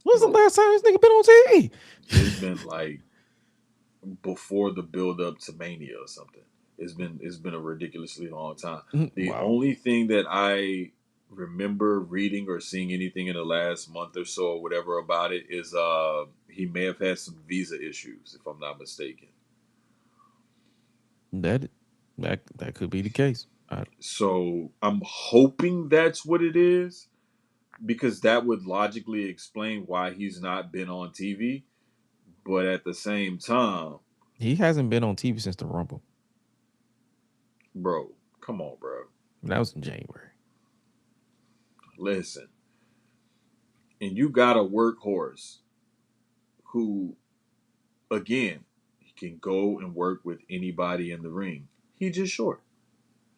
When's the last time this nigga been on TV? It's been like before the build up to Mania or something. It's been a ridiculously long time. The only thing that I remember reading or seeing anything in the last month or so or whatever about it is he may have had some visa issues, if I'm not mistaken. That could be the case. So I'm hoping that's what it is, because that would logically explain why he's not been on TV. But at the same time, he hasn't been on TV since the Rumble. Bro, come on, bro. That was in January. Listen, and you got a workhorse who, again, he can go and work with anybody in the ring. He just short.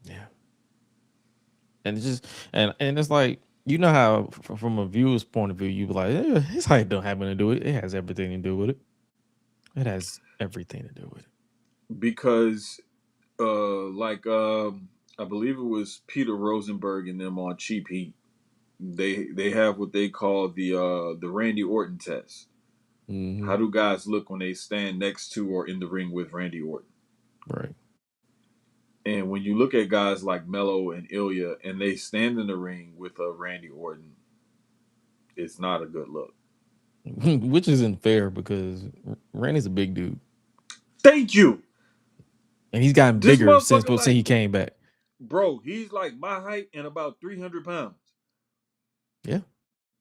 Yeah. And it's just and it's like, you know how from a viewer's point of view, you be like, his height don't have anything to do with it. It has everything to do with it. It has everything to do with it. Because I believe it was Peter Rosenberg and them on Cheap Heat. They have what they call the Randy Orton test. Mm-hmm. How do guys look when they stand next to or in the ring with Randy Orton? Right. And when you look at guys like Melo and Ilya and they stand in the ring with Randy Orton, it's not a good look. Which isn't fair, because Randy's a big dude. Thank you. And he's gotten bigger since he came back. Bro, he's like my height and about 300 pounds. Yeah.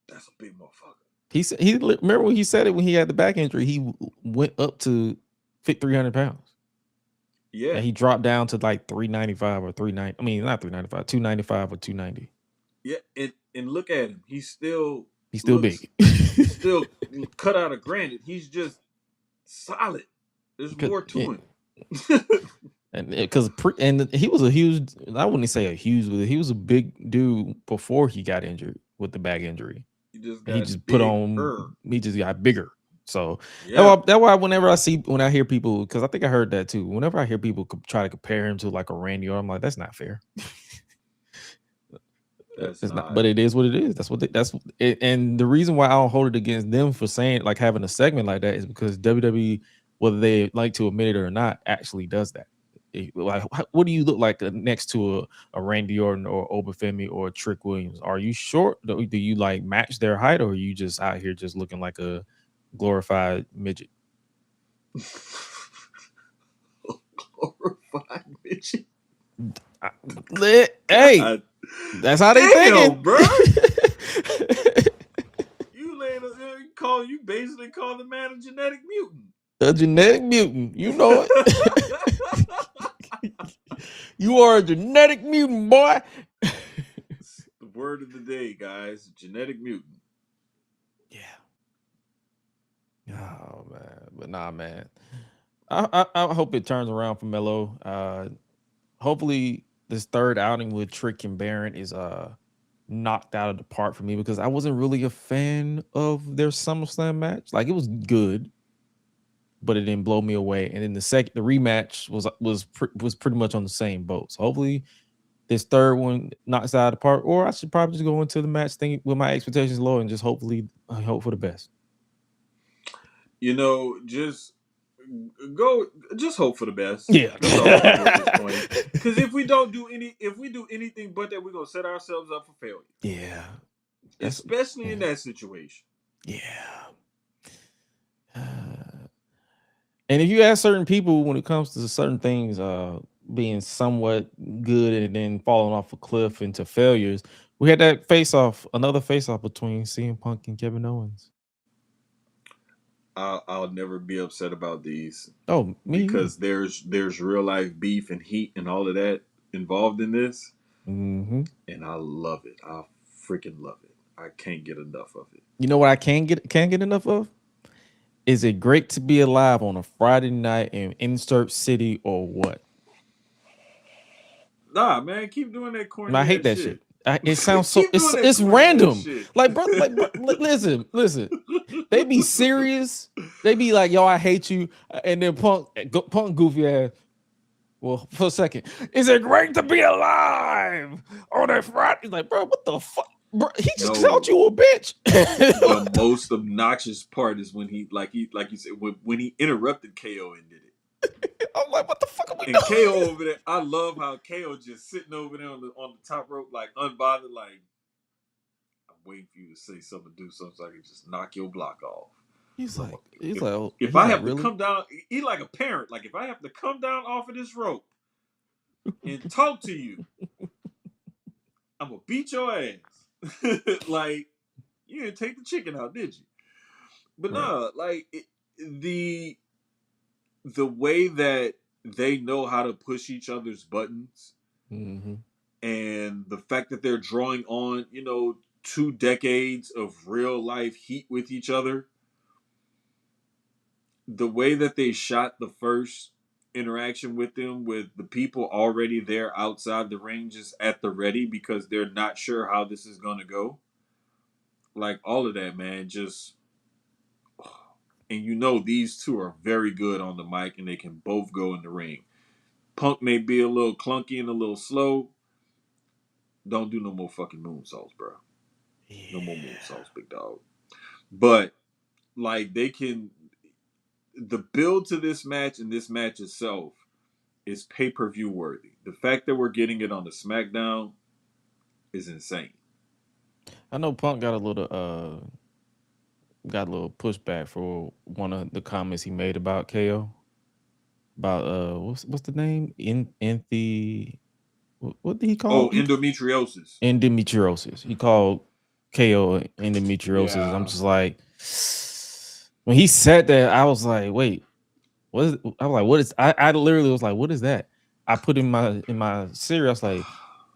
That's a big motherfucker. He remember when he said it when he had the back injury, he went up to 300 pounds. Yeah. And he dropped down to like 395 or 390. I mean, not 395, 295 or 290. Yeah, and look at him. He's still big. Still cut out of granite. He's just solid. There's more to him. And because he was a huge, I wouldn't say a huge, he was a big dude before he got injured with the back injury. He just got bigger. So that's why whenever I hear people, because I think I heard that too. Whenever I hear people try to compare him to like a Randy Orton, I'm like, that's not fair. It's not, but it is what it is. That's it. And the reason why I don't hold it against them for saying, like, having a segment like that is because WWE, whether they like to admit it or not, actually does that. Like, what do you look like next to a Randy Orton or Obafemi or Trick Williams? Are you short? Do you like match their height, or are you just out here just looking like a glorified midget? Glorified midget. Hey, that's how they think, bro. You basically call the man a genetic mutant. A genetic mutant, you know it. You are a genetic mutant, boy. It's the word of the day, guys. Genetic mutant. Yeah. Oh man, but nah, man. I hope it turns around for Melo. Hopefully, this third outing with Trick and Baron is knocked out of the park for me, because I wasn't really a fan of their SummerSlam match. Like, it was good, but it didn't blow me away. And then the rematch was pretty much on the same boat. So hopefully this third one knocks out of the park, or I should probably just go into the match thing with my expectations low and just hope for the best. You know, just hope for the best. Yeah. That's all I can do at this point. Because if we do anything but that, we're gonna set ourselves up for failure. Yeah. Especially in that situation. Yeah. And if you ask certain people when it comes to certain things being somewhat good and then falling off a cliff into failures, we had that another face-off between CM Punk and Kevin Owens. I'll never be upset about these. Oh, me because there's real life beef and heat and all of that involved in this, and I love it. I freaking love it. I can't get enough of it. You know what I can't get enough of? Is it great to be alive on a Friday night in Insert City or what? Nah, man, keep doing that corny. I hate ass that shit. It sounds so. Keep doing that It's corny ass random. shit. Like, bro, listen. They be serious. They be like, "Yo, I hate you," and then Punk goofy ass. Well, for a second, is it great to be alive on that Friday? He's like, bro, what the fuck? Bro, he just called you a bitch. The most obnoxious part is when he you said, when he interrupted KO and did it. I'm like, what the fuck are we And doing? KO over there, I love how KO just sitting over there on the top rope, like unbothered, like I'm waiting for you to say something, do something, so I can just knock your block off. He's like, if I have to come down, he like a parent. Like if I have to come down off of this rope and talk to you, I'm gonna beat your ass. Like you didn't take the chicken out, did you? But no, like the way that they know how to push each other's buttons, mm-hmm. and the fact that they're drawing on 2 decades of real life heat with each other. The way that they shot the first interaction with them, with the people already there outside the ring just at the ready because they're not sure how this is going to go. Like all of that, man, just... And these two are very good on the mic and they can both go in the ring. Punk may be a little clunky and a little slow. Don't do no more fucking moonsaults, bro. Yeah. No more moonsaults, big dog. But, like, they can... The build to this match and this match itself is pay-per-view worthy. The fact that we're getting it on the SmackDown is insane. I know Punk got a little pushback for one of the comments he made about KO. About what's the name? What did he call? Endometriosis. Endometriosis. He called KO endometriosis. Yeah. I'm just like, when he said that, I was like, wait, what is it? I was like, what is... I literally was like, what is that? I put in my Siri, I was like,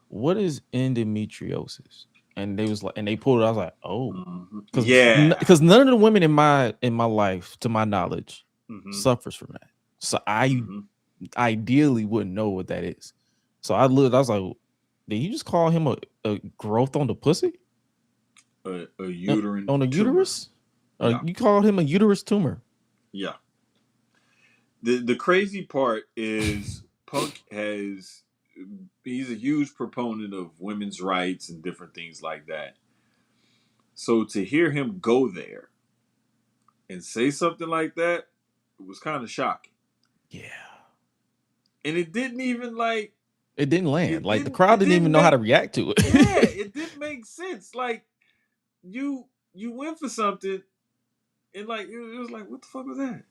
what is endometriosis? And they was like, and they pulled it. I was like, oh, because none of the women in my life, to my knowledge, suffers from that. So I ideally wouldn't know what that is. So I was like, did you just call him a growth on the pussy? A uterine on a uterus? Yeah. You called him a uterus tumor. Yeah. The crazy part is Punk he's a huge proponent of women's rights and different things like that. So to hear him go there and say something like that, it was kind of shocking. Yeah. And it didn't even it didn't land. The crowd didn't even know how to react to it. Yeah, it didn't make sense. Like you went for something and it was like, what the fuck was that?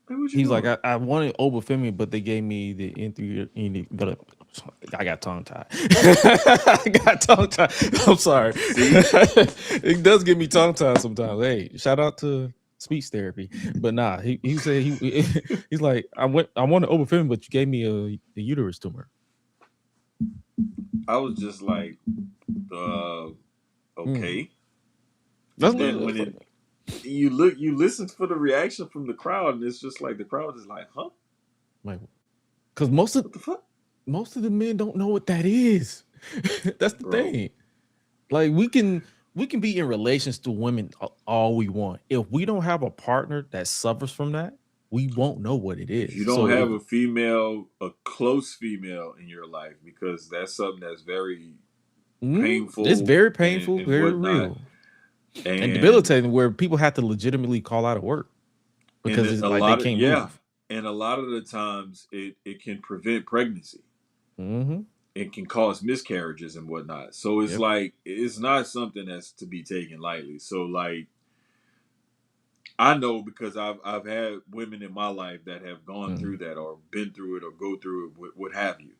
He's doing? Like, I wanted Obafemi, but they gave me the but I got tongue tied. I'm sorry. It does give me tongue tied sometimes. Hey, shout out to speech therapy. But nah, he said he's like, I wanted Obafemi, but you gave me a uterus tumor. I was just like, okay. That's then when you listen for the reaction from the crowd, and it's just like the crowd is like, huh? Like, because most of the men don't know what that is. That's the thing. Like we can be in relations to women all we want. If we don't have a partner that suffers from that, we won't know what it is. You don't have a close female in your life, because that's something that's very painful. It's very painful, and very real. And debilitating, where people have to legitimately call out of work because it's like they can't move. And a lot of the times it can prevent pregnancy. Mm-hmm. It can cause miscarriages and whatnot. So it's like, it's not something that's to be taken lightly. So like, I know because I've had women in my life that have gone through that, or been through it, or go through it, what have you.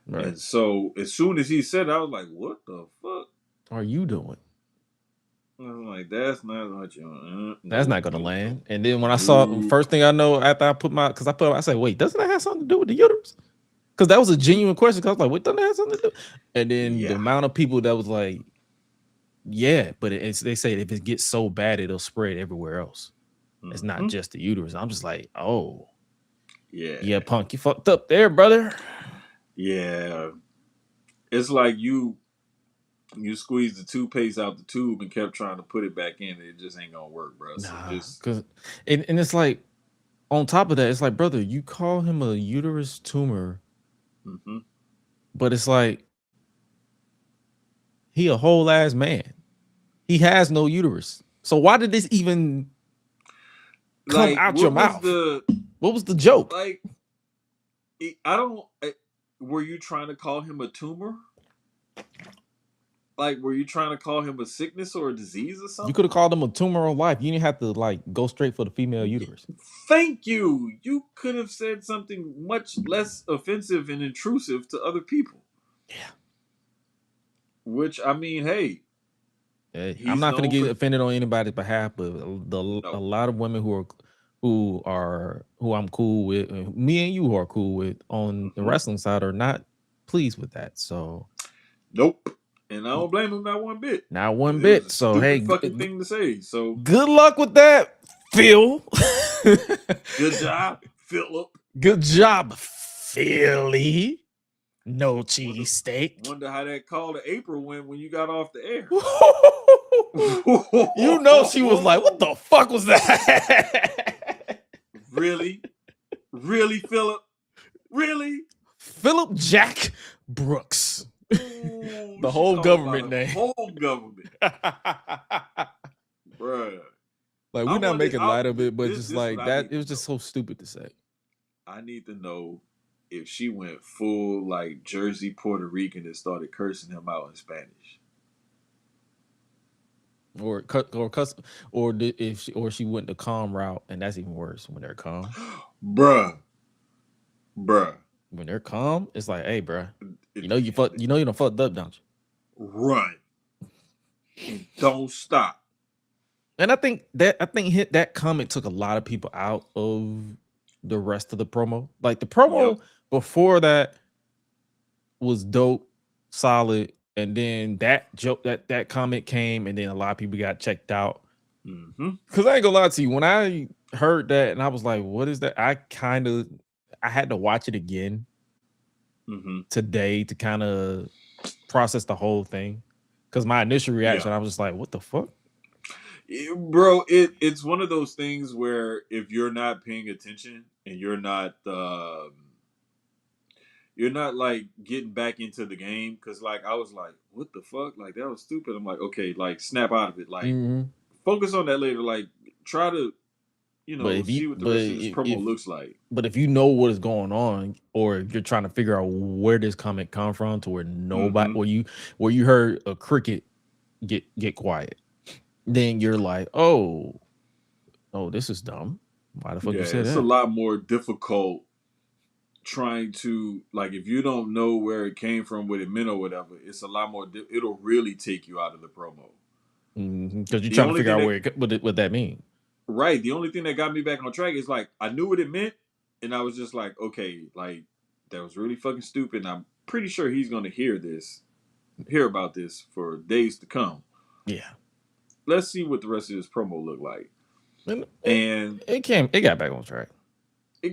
Right. And so as soon as he said it, I was like, what the fuck are you doing? I was like, that's not what you... That's not going to land. And then when I saw, first thing I know after I said, wait, doesn't that have something to do with the uterus? Because that was a genuine question. Because I was like, wait, doesn't that have something to do? And then the amount of people that was like, yeah, but they say if it gets so bad, it'll spread everywhere else. It's not just the uterus. I'm just like, oh. Yeah. Yeah, Punk, you fucked up there, brother. Yeah. It's like you squeezed the toothpaste out the tube and kept trying to put it back in. It just ain't gonna work, bro. So Nah, just because and it's like on top of that, it's like, brother, you call him a uterus tumor, but it's like he a whole ass man. He has no uterus. So why did this even come like out your mouth? What was the joke? Like, I don't. Were you trying to call him a tumor? Like, were you trying to call him a sickness or a disease or something? You could have called him a tumor on life. You didn't have to like go straight for the female uterus. Thank you. You could have said something much less offensive and intrusive to other people. Yeah. Which, I mean, hey. I'm not going to get offended on anybody's behalf, but a lot of women who I'm cool with, me and you who are cool with on the wrestling side are not pleased with that. So, nope. And I don't blame him not one bit. Not one bit. So hey, fucking thing to say. So good luck with that, Phil. Good job, Philip. Good job, Philly. No cheese steak. Wonder how that call to April went when you got off the air. You know she was like, "What the fuck was that?" Really, Philip? Really, Philip Jack Brooks. Ooh, the whole government name. Whole government, bruh. Like we're not making light of it, but just like that, it was just so stupid to say. I need to know if she went full like Jersey Puerto Rican and started cursing him out in Spanish, or she went the calm route, and that's even worse when they're calm, bruh. When they're calm, it's like, hey, bruh, you know you done fucked up, don't you? Run, don't stop. And I think that comment took a lot of people out of the rest of the promo. Like the promo before that was dope, solid, and then that joke that comment came, and then a lot of people got checked out. Because I ain't gonna lie to you, when I heard that and I was like, "What is that?" I had to watch it again today to kind of process the whole thing. Because my initial reaction, I was just like, "What the fuck?" Bro, it's one of those things where if you're not paying attention and you're not like getting back into the game, because like I was like, what the fuck, like that was stupid. I'm like, okay, like snap out of it, like focus on that later, like try to see what the rest of this promo looks like. But if you know what is going on, or if you're trying to figure out where this comment come from, to where nobody where you heard a cricket get quiet, then you're like, oh, this is dumb. Why the fuck you said that? It's a lot more difficult trying to, like, if you don't know where it came from, what it meant or whatever, it's a lot more, it'll really take you out of the promo. Because you're trying to figure out what that means. Right. The only thing that got me back on track is like, I knew what it meant, and I was just like, okay, like, that was really fucking stupid, and I'm pretty sure he's going to hear about this for days to come. Yeah. Let's see what the rest of this promo look like. And it got back on track.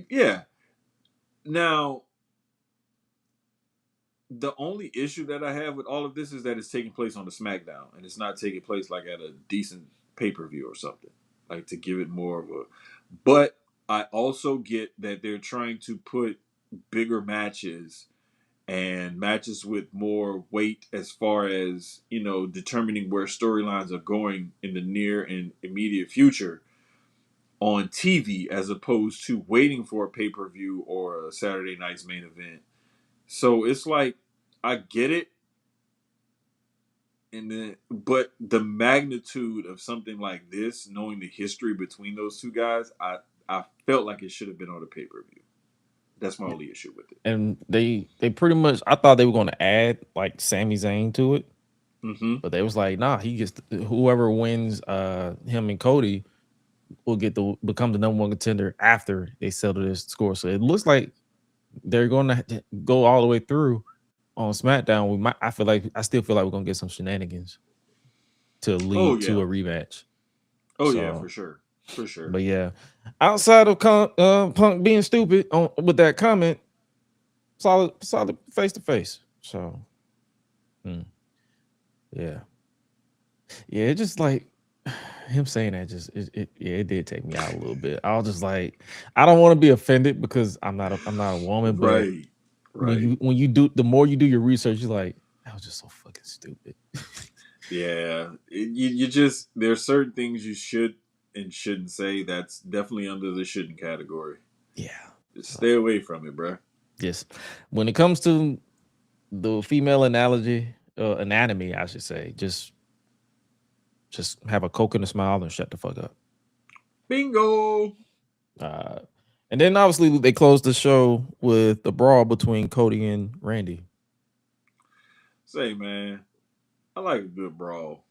Yeah. Now, the only issue that I have with all of this is that it's taking place on the SmackDown, and it's not taking place like at a decent pay-per-view or something, like to give it more of a. But I also get that they're trying to put bigger matches and matches with more weight as far as, determining where storylines are going in the near and immediate future on TV, as opposed to waiting for a pay-per-view or a Saturday night's main event. So it's like, I get it. But the magnitude of something like this, knowing the history between those two guys, I felt like it should have been on a pay-per-view. That's my only issue with it. And they pretty much, I thought they were going to add like Sami Zayn to it, but they was like, nah, he gets whoever wins him and Cody will become the number one contender after they settle this score. So it looks like they're going to go all the way through on SmackDown. I still feel like we're going to get some shenanigans to lead to a rematch. Yeah, for sure. For sure. But yeah, outside of Punk being stupid with that comment, solid face to face. So Yeah. Yeah, it just like him saying that it did take me out a little bit. I was just like, I don't want to be offended because I'm not a woman, but Right. when Right. you do the more you do your research, you're like, that was just so fucking stupid. Yeah. You just there's certain things you should and shouldn't say. That's definitely under the shouldn't category. Yeah. Just So stay away from it, bruh. yes. When it comes to the female anatomy, I should say, just have a coconut smile and shut the fuck up. Bingo. Uh, and then obviously they closed the show with the brawl between Cody and Randy. Say, man, I like a good brawl,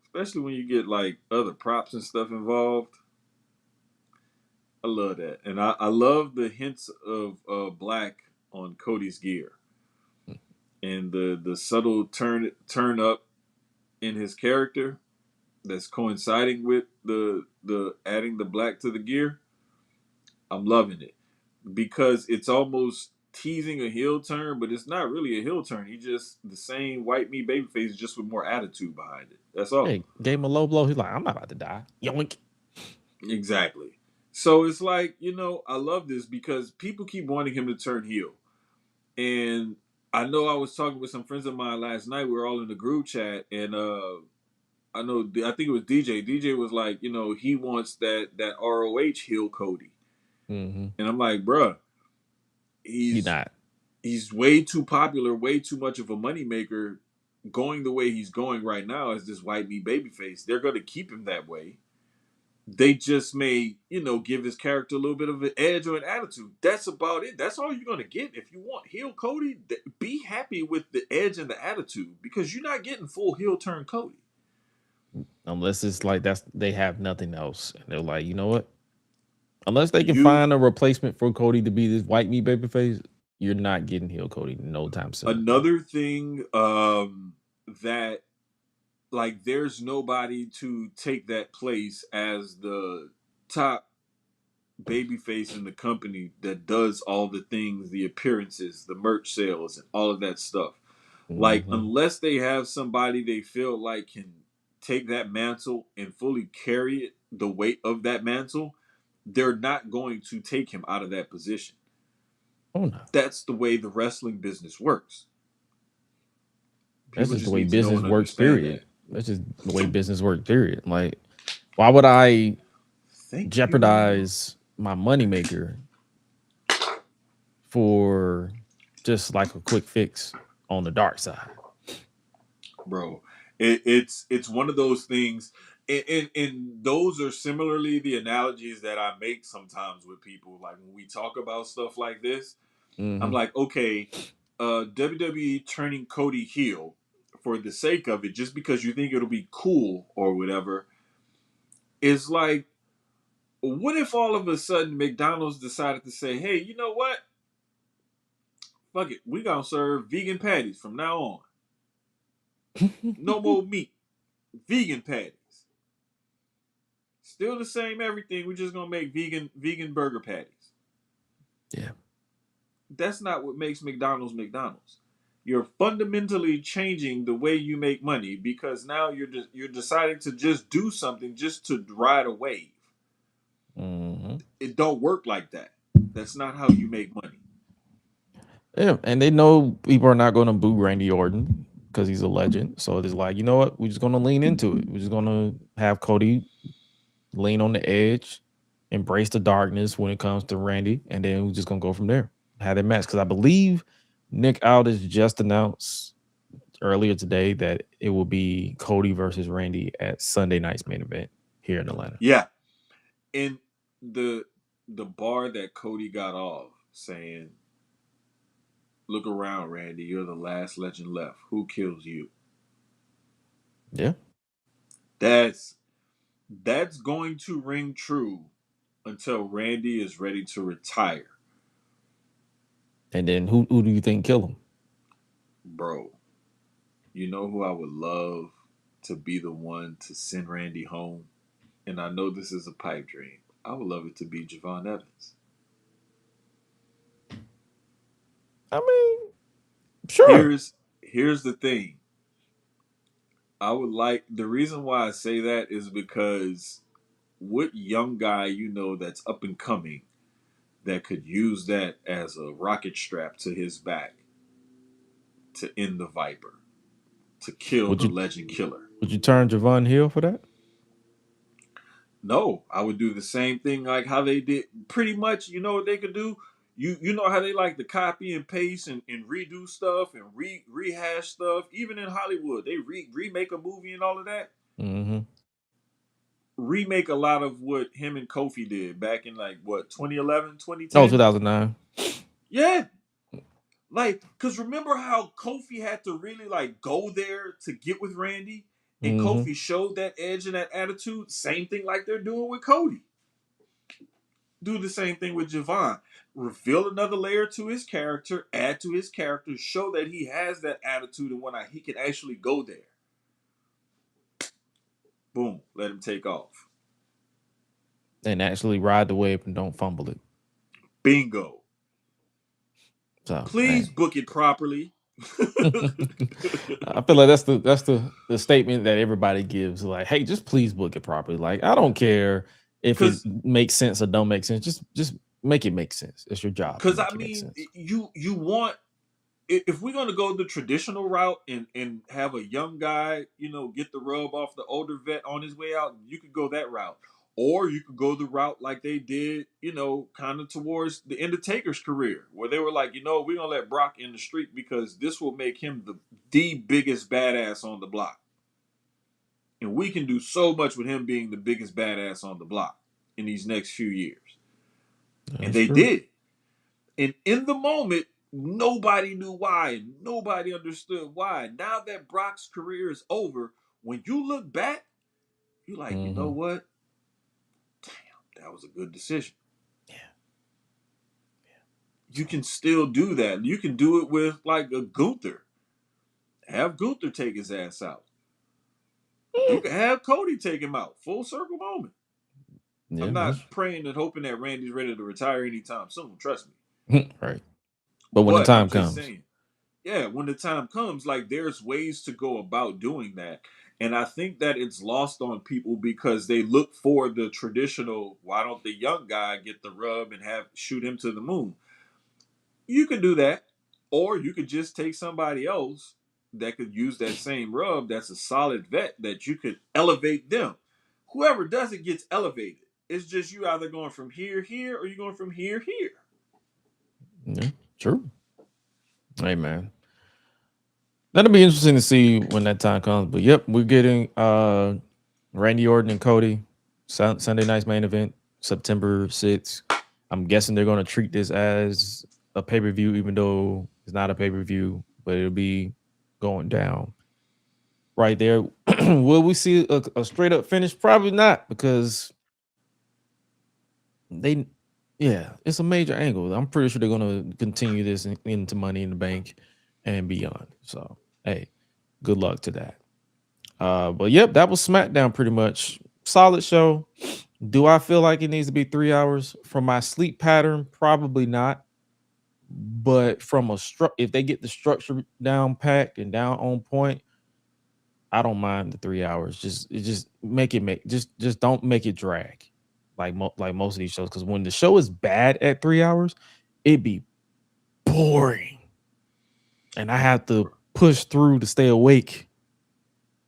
especially when you get like other props and stuff involved. I love that, and I love the hints of black on Cody's gear and the subtle turn up in his character that's coinciding with the adding the black to the gear. I'm loving it because it's almost teasing a heel turn, but it's not really a heel turn. He just the same white meat babyface, just with more attitude behind it. That's all. Hey, gave him a low blow. He's like, I'm not about to die. Yoink. Exactly. So it's like, I love this because people keep wanting him to turn heel. And I know I was talking with some friends of mine last night. We were all in the group chat, and I think it was DJ. DJ was like, he wants that ROH heel Cody. Mm-hmm. And I'm like, bruh, He he's not. he's way too popular, way too much of a moneymaker going the way he's going right now as this white meat babyface. They're gonna keep him that way. They just may, give his character a little bit of an edge or an attitude. That's about it. That's all you're going to get. If you want heel Cody, be happy with the edge and the attitude because you're not getting full heel turn Cody. Unless it's like they have nothing else. And they're like, you know what? Unless they can You find a replacement for Cody to be this white meat babyface, you're not getting heel Cody no time soon. Another thing that like there's nobody to take that place as the top babyface in the company that does all the things, the appearances, the merch sales, and all of that stuff. Like, Mm-hmm. unless they have somebody they feel like can take that mantle and fully carry it, the weight of that mantle, they're not going to take him out of that position. Oh no. That's the way the wrestling business works. That's People just the just way need to know business and works, understand period. that. That's just the way business works, period. Like, why would I Thank you. jeopardize my moneymaker for just like a quick fix on the dark side? Bro, it's one of those things, and those are similarly the analogies that I make sometimes with people. Like when we talk about stuff like this, I'm Mm-hmm. like, okay, WWE turning Cody heel for the sake of it, just because you think it'll be cool or whatever, is like, what if all of a sudden McDonald's decided to say, hey, you know what? Fuck it, we gonna serve vegan patties from now on. No more meat, vegan patties. Still the same everything. We're just gonna make vegan burger patties. Yeah. That's not what makes McDonald's McDonald's. You're fundamentally changing the way you make money because now you're deciding to just do something just to ride a wave. Mm-hmm. It don't work like that. That's not how you make money. Yeah, and they know people are not going to boo Randy Orton because he's a legend. So it's like, you know what? We're just going to lean into it. We're just going to have Cody lean on the edge, embrace the darkness when it comes to Randy, and then we're just going to go from there. Have that match because I believe Nick Aldis just announced earlier today that it will be Cody versus Randy at Sunday night's main event here in Atlanta. Yeah. And the bar that Cody got off saying, look around, Randy, you're the last legend left. Who kills you? Yeah. That's going to ring true until Randy is ready to retire. And then who do you think kill him? Bro, you know who I would love to be the one to send Randy home? And I know this is a pipe dream. I would love it to be Javon Evans. I mean, sure. Here's the thing. I would like the reason why I say that is because what young guy you know that's up and coming that could use that as a rocket strap to his back to end the Viper, to kill Would the you legend killer? would you turn Javon Hill for that? No, I would do the same thing like how they did. Pretty much, you know what they could do. You know how they like to copy and paste and redo stuff and rehash stuff. Even in Hollywood, they remake a movie and all of that. Mm-hmm. Remake a lot of what him and Kofi did back in like what 2011, Oh, 2010. 2009. Yeah, like because remember how Kofi had to really like go there to get with Randy, and Mm-hmm. Kofi showed that edge and that attitude. Same thing like they're doing with Cody. Do the same thing with Javon. Reveal another layer to his character, add to his character, show that he has that attitude and when he can actually go there. Boom, let him take off. And actually ride the wave and don't fumble it. Bingo. So Please book it properly. I feel like that's the statement that everybody gives. Like, hey, just please book it properly. Like, I don't care if it makes sense or don't make sense. Just make it make sense. It's your job. Because I mean, you want if we're gonna go the traditional route and have a young guy, you know, get the rub off the older vet on his way out, you could go that route. Or you could go the route like they did, you know, kind of towards the end of Taker's career, where they were like, you know, we're gonna let Brock in the streak because this will make him the biggest badass on the block. And we can do so much with him being the biggest badass on the block in these next few years. And they did. And in the moment, nobody knew why, and nobody understood why. Now that Brock's career is over, when you look back, you're like, you know what? Damn, that was a good decision. Yeah. You can still do that. You can do it with like a Gunther. Have Gunther take his ass out. You can have Cody take him out. Full circle moment. Yeah, I'm not praying and hoping that Randy's ready to retire anytime soon. Trust me. Right. But when the time comes. Saying, yeah, when the time comes, like there's ways to go about doing that. And I think that it's lost on people because they look for the traditional, why don't the young guy get the rub and shoot him to the moon? You could do that. Or you could just take somebody else that could use that same rub that's a solid vet that you could elevate them. Whoever does it gets elevated. It's just you either going from here, or you're going from here. Yeah, true. Hey, man. That'll be interesting to see when that time comes. But yep, we're getting Randy Orton and Cody Sunday night's main event, September 6th. I'm guessing they're going to treat this as a pay-per-view, even though it's not a pay-per-view, but it'll be going down right there. Will we see a straight up finish? Probably not, because it's a major angle. I'm pretty sure they're going to continue this into Money in the Bank and beyond. So, hey, good luck to that. But yep, that was SmackDown pretty much. Solid show. Do I feel like it needs to be 3 hours? From my sleep pattern, probably not. But from if they get the structure down packed and down on point, I don't mind the 3 hours. Just don't make it drag like most of these shows. Because when the show is bad at 3 hours, it'd be boring, and I have to push through to stay awake.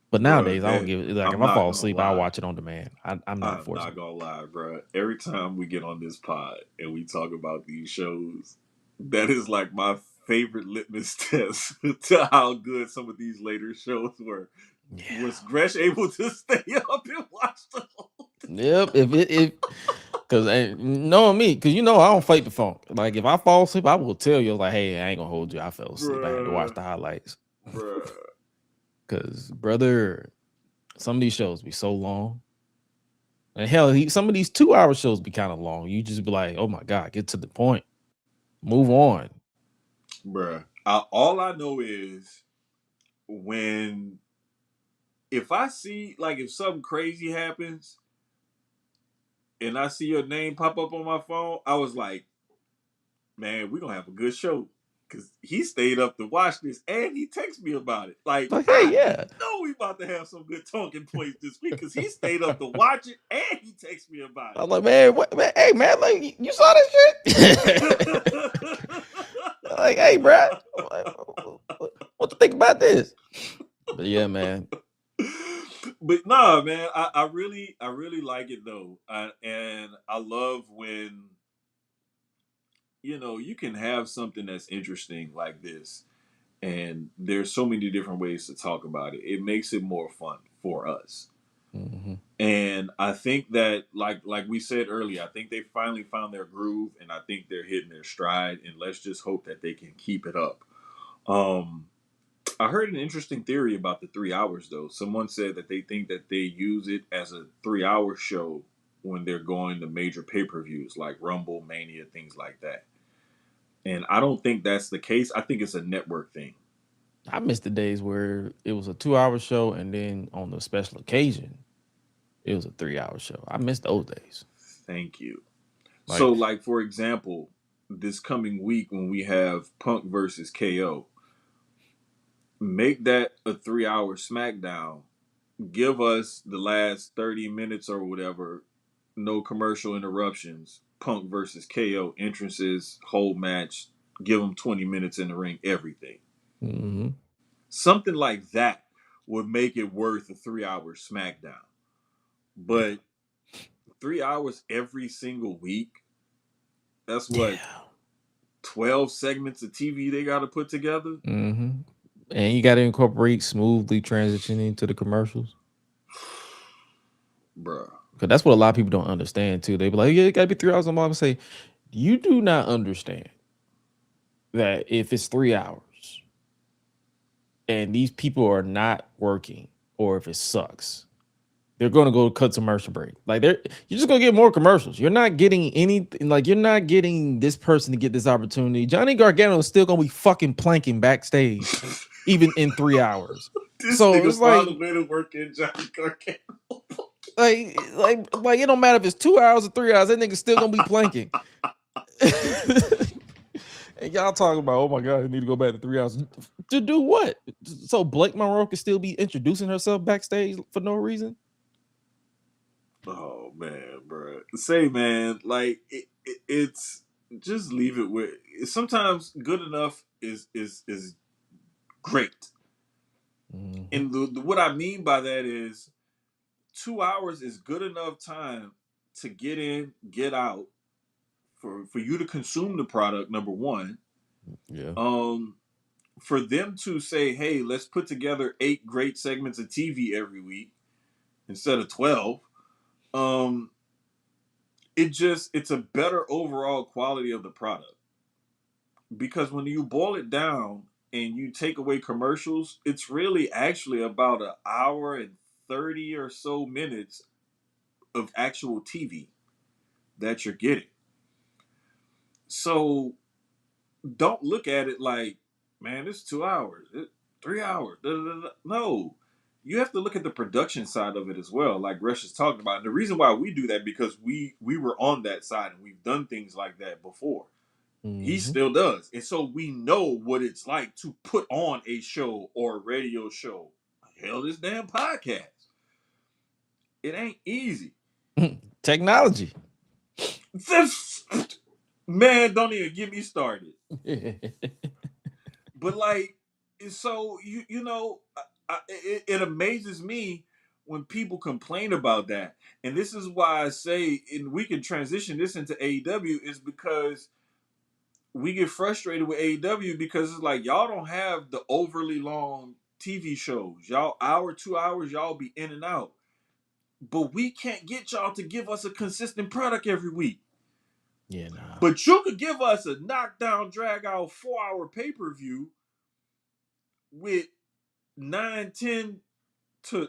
But nowadays, I don't give it. Like, if I fall asleep, I'll watch it on demand. I'm not gonna lie, bro. Every time we get on this pod and we talk about these shows, that is like my favorite litmus test to how good some of these later shows were. Yeah. Was Gresh able to stay up and watch the whole thing? Yep. Because knowing me, because I don't fight the funk. Like, if I fall asleep, I will tell you, like, hey, I ain't gonna hold you. I fell asleep. I had to watch the highlights. Bruh. Because, brother, some of these shows be so long. And hell, some of these 2 hour shows be kind of long. You just be like, oh my God, get to the point. Move on. Bruh. All I know is if I see, like, if something crazy happens and I see your name pop up on my phone, I was like, man, we're going to have a good show. because he stayed up to watch this and he texted me about it. Like, Hey, I yeah. know we about to have some good talking points this week because he stayed up to watch it and he texted me about I was like, man, what, man, hey, man, like, you saw this shit? it. Like, hey, bro, what you think about this? But yeah, man. But nah, man, I really like it though, and I love when you can have something that's interesting like this, and there's so many different ways to talk about it. It makes it more fun for us. Mm-hmm. And I think that, like we said earlier, I think they finally found their groove, and I think they're hitting their stride. And let's just hope that they can keep it up. I heard an interesting theory about the 3 hours, though. Someone said that they think that they use it as a 3 hour show when they're going to major pay per views like Rumble, Mania, things like that. And I don't think that's the case. I think it's a network thing. I miss the days where it was a 2 hour show, and then on the special occasion, it was a 3 hour show. I miss those days. Thank you. Like, Like, for example, this coming week when we have Punk versus KO, make that a 3 hour SmackDown. Give us the last 30 minutes or whatever, no commercial interruptions. Punk versus KO, entrances, whole match. Give them 20 minutes in the ring, everything. mm-hmm. Something like that would make it worth a 3 hour SmackDown. But 3 hours every single week, that's what, 12 segments of TV they got to put together? Mm-hmm. And you got to incorporate smoothly transitioning to the commercials. Bruh. Because that's what a lot of people don't understand, too. They be like, yeah, it got to be 3 hours. I'm going to say, you do not understand that if it's 3 hours and these people are not working, or if it sucks, they're going to go cut commercial break. Like, you're just going to get more commercials. You're not getting anything. Like, you're not getting this person to get this opportunity. Johnny Gargano is still going to be fucking planking backstage, even in 3 hours. This So nigga it's like, found a way to work in Johnny Gargano. like it don't matter if it's 2 hours or 3 hours. That nigga's still gonna be planking. And y'all talking about, oh my god, I need to go back to 3 hours to do what? So Blake Monroe can still be introducing herself backstage for no reason. Oh man, bro. Say, man, like it's just leave it with. Sometimes good enough is great, Mm-hmm. and what I mean by that is 2 hours is good enough time to get in, get out, for you to consume the product. Number one, Yeah. For them to say, hey, let's put together 8 great segments of TV every week instead of 12. It's a better overall quality of the product, because when you boil it down and you take away commercials, it's really actually about an hour and 30 or so minutes of actual TV that you're getting. So don't look at it like, man, it's 2 hours, 3 hours. Da, da, da. No, you have to look at the production side of it as well, like Gresh is talking about. And the reason why we do that, because we were on that side and we've done things like that before. Mm-hmm. He still does, and so we know what it's like to put on a show or a radio show. Hell, this damn podcast. It ain't easy. Technology. Man, don't even get me started. But like, so it amazes me when people complain about that, and this is why I say, and we can transition this into AEW, is because we get frustrated with AEW because it's like, y'all don't have the overly long TV shows. Y'all, hour, 2 hours, y'all be in and out. But we can't get y'all to give us a consistent product every week. Yeah, nah. But you could give us a knockdown, drag out 4-hour pay-per-view with 9, 10 to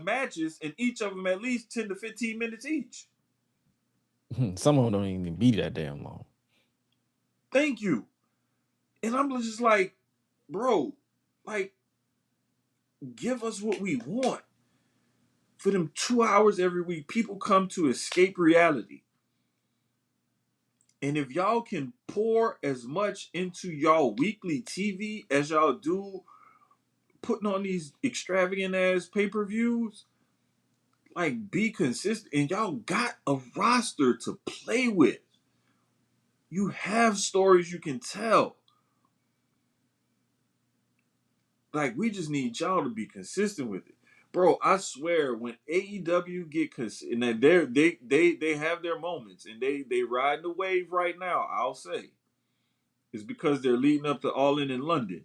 matches, and each of them at least 10 to 15 minutes each. Some of them don't even be that damn long. Thank you. And I'm just like, bro, like, give us what we want. For them 2 hours every week, people come to escape reality. And if y'all can pour as much into y'all weekly TV as y'all do putting on these extravagant ass pay-per-views, like be consistent. And y'all got a roster to play with. You have stories you can tell. Like, we just need y'all to be consistent with it. Bro, I swear, when AEW get consistent, and they have their moments, and they ride the wave right now, I'll say. It's because they're leading up to All In London.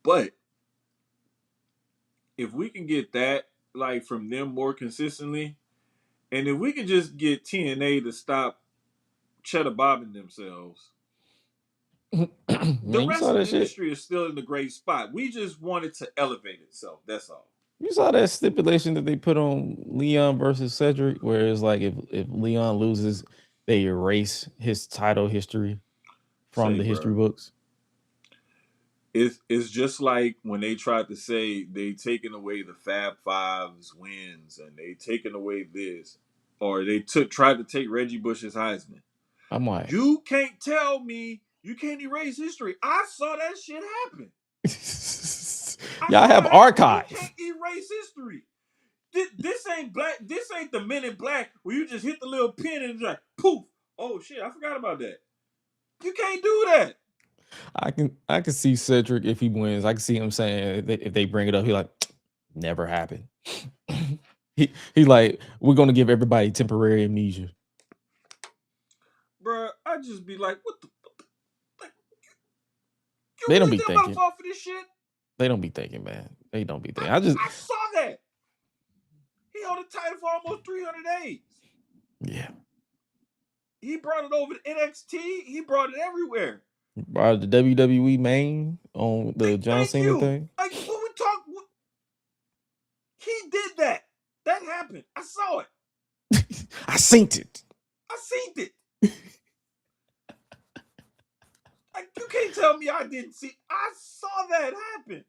But if we can get that, like, from them more consistently, and if we can just get TNA to stop cheddar bobbing themselves, the Man, you saw wrestling that shit. industry is still in a great spot. We just want it to elevate itself. That's all. You saw that stipulation that they put on Leon versus Cedric, where it's like if Leon loses, they erase his title history from Say, the history bro. books. It's just like when they tried to say they taking away the Fab Five's wins and they taking away this, or they tried to take Reggie Bush's Heisman. I'm like, You can't tell me you can't erase history. I saw that shit happen. y'all have archives. You can't erase history. This ain't black. This ain't the Men in Black where you just hit the little pin and it's like poof. Oh shit, I forgot about that. You can't do that. I can see Cedric if he wins. I can see him saying if they bring it up, he like never happened. he like we're gonna give everybody temporary amnesia. Bruh, I just be like, what the like, you They don't really be think I'm about to thinking. fall for this shit? They don't be thinking, man. They don't be thinking. I saw that. He held the title for almost 300 days. Yeah. He brought it over to NXT. He brought it everywhere. The WWE main on the John Thank Cena you. thing. Like when we talk, he did that. That happened. I saw it. I seen it. I seen it. Like you can't tell me I didn't see. I saw that happen.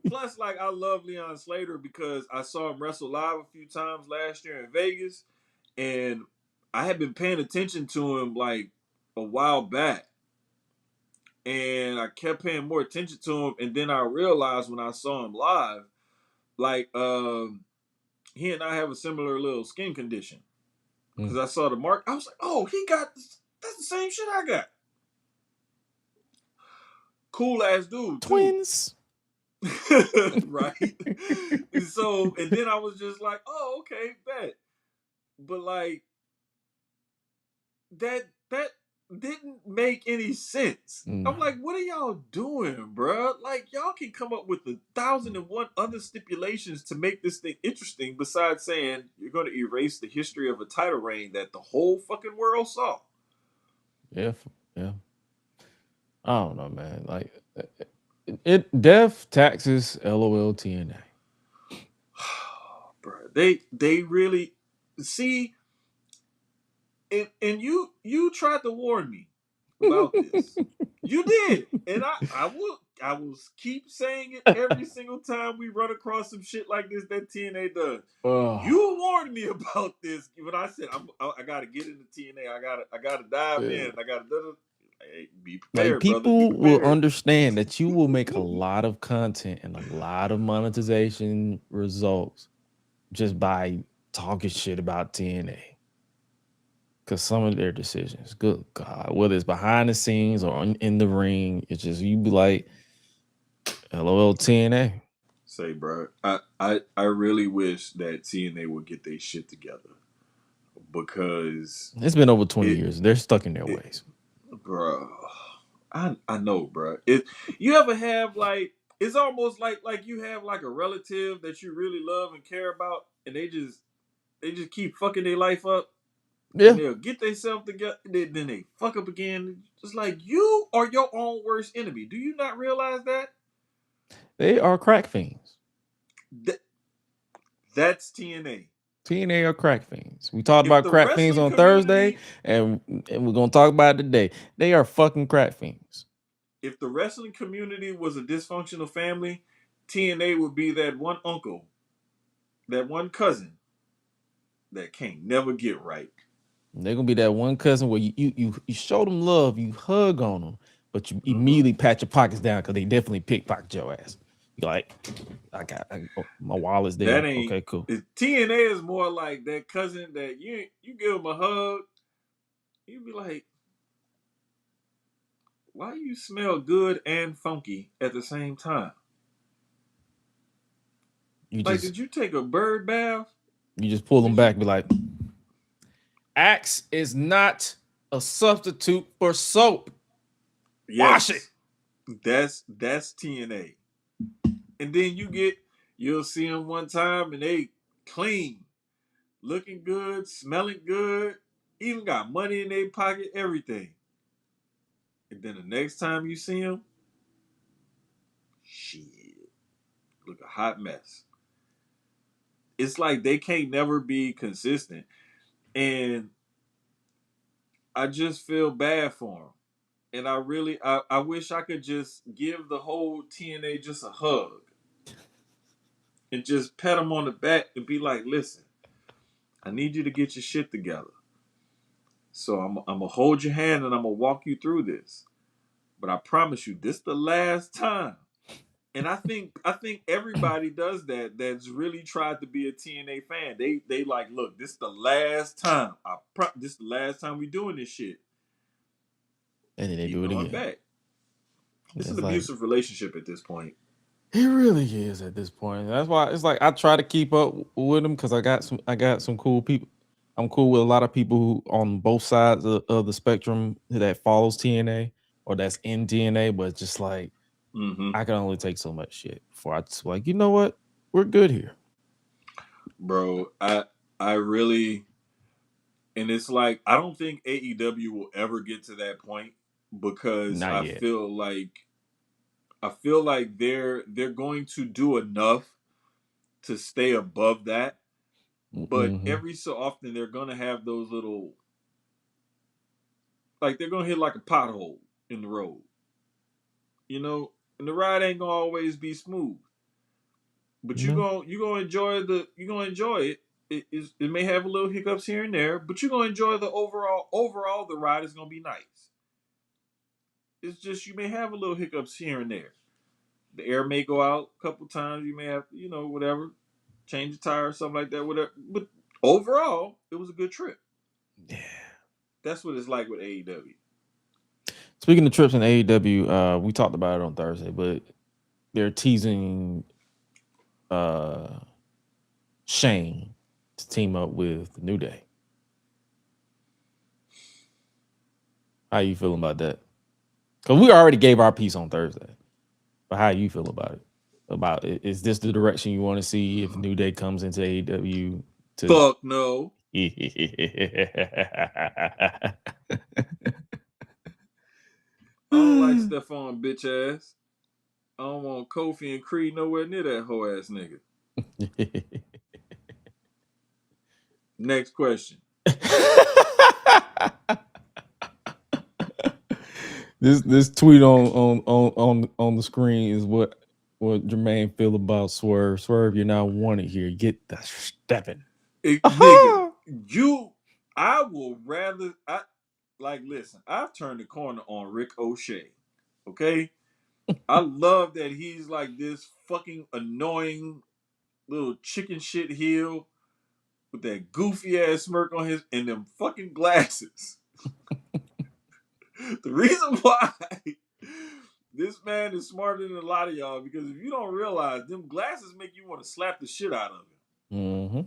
Plus, like I love Leon Slater because I saw him wrestle live a few times last year in Vegas, and I had been paying attention to him like a while back, and I kept paying more attention to him, and then I realized when I saw him live, like he and I have a similar little skin condition because I saw the mark. I was like, oh, he got this. That's the same shit I got. Cool ass dude, Twins. too. Right? So, and then I was just like, oh, okay, bet. But like that didn't make any sense. I'm like, what are y'all doing, bro? Like, y'all can come up with 1,001 other stipulations to make this thing interesting besides saying you're going to erase the history of a title reign that the whole fucking world saw. Yeah. I don't know, man. Like it death, taxes, LOL, TNA. Bro, they really see, and you tried to warn me about this. You did, and I will keep saying it every single time we run across some shit like this that TNA does. You warned me about this when I said I gotta get into TNA. I gotta dive in. I gotta hey, be prepared, like people brother. Be will prepared. understand that you will make a lot of content and a lot of monetization results just by talking shit about TNA. Because some of their decisions, good God, whether it's behind the scenes or in the ring, it's just you be like, LOL TNA. Say, bro, I really wish that TNA would get their shit together because It's been over 20 years. They're stuck in their ways. Bro, I know, bro. You ever have like it's almost like you have like a relative that you really love and care about, and they just keep fucking their life up. Yeah. And they'll get themselves together, then they fuck up again. Just like you are your own worst enemy. Do you not realize that? They are crack fiends. That's TNA. TNA are crack fiends. We talked If about the crack fiends wrestling on Thursday, community, and we're gonna talk about it today. They are fucking crack fiends. if the wrestling community was a dysfunctional family, TNA would be that one uncle, that one cousin that can't never get right. They're gonna be that one cousin where you show them love, you hug on them, but you immediately pat your pockets down because they definitely pickpocket your ass. You're like, my wallet's there. That ain't Okay, cool. TNA is more like that cousin that you give him a hug, you be like, why you smell good and funky at the same time? Did you take a bird bath? You just pull them back and be like, Axe is not a substitute for soap. Yes. Wash it. That's TNA. And then you'll see them one time and they clean, looking good, smelling good, even got money in their pocket, everything. And then the next time you see them, shit, look a hot mess. It's like they can't never be consistent. And I just feel bad for them. And I wish I could just give the whole TNA just a hug and just pat them on the back and be like, listen, I need you to get your shit together. So I'm going to hold your hand and I'm going to walk you through this. But I promise you, this the last time. And I think everybody does that that's really tried to be a TNA fan. They like, look, this is the last time. This is the last time we doing this shit. And then they Keep do it going again. back. It's an abusive relationship at this point. It really is at this point. That's why it's like I try to keep up with them because I got some cool people. I'm cool with a lot of people who on both sides of the spectrum that follows TNA or that's in TNA, but it's just like I can only take so much shit before I just like, you know what? We're good here. Bro, I really, and it's like I don't think AEW will ever get to that point because I feel like they're going to do enough to stay above that. But every so often they're gonna have those little, like they're gonna hit like a pothole in the road, you know, and the ride ain't gonna always be smooth. But you gonna enjoy it. It may have a little hiccups here and there, but you're gonna enjoy the overall the ride is gonna be nice. It's just you may have a little hiccups here and there. The air may go out a couple times. You may have, whatever, change the tire or something like that, whatever. But overall, it was a good trip. Yeah. That's what it's like with AEW. Speaking of trips in AEW, we talked about it on Thursday, but they're teasing Shane to team up with New Day. How you feeling about that? Because we already gave our piece on Thursday. But how you feel about it? Is this the direction you want to see if New Day comes into AEW? Fuck no. I don't like Stephon bitch ass. I don't want Kofi and Creed nowhere near that hoe ass nigga. Next question. This tweet on the screen is what Jermaine feel about Swerve. Swerve, you're not wanted here. Get the stepping. Nigga, I will rather listen, I've turned the corner on Rick O'Shea. Okay? I love that he's like this fucking annoying little chicken shit heel with that goofy ass smirk on his and them fucking glasses. The reason why this man is smarter than a lot of y'all, because if you don't realize, them glasses make you want to slap the shit out of him. Mm-hmm.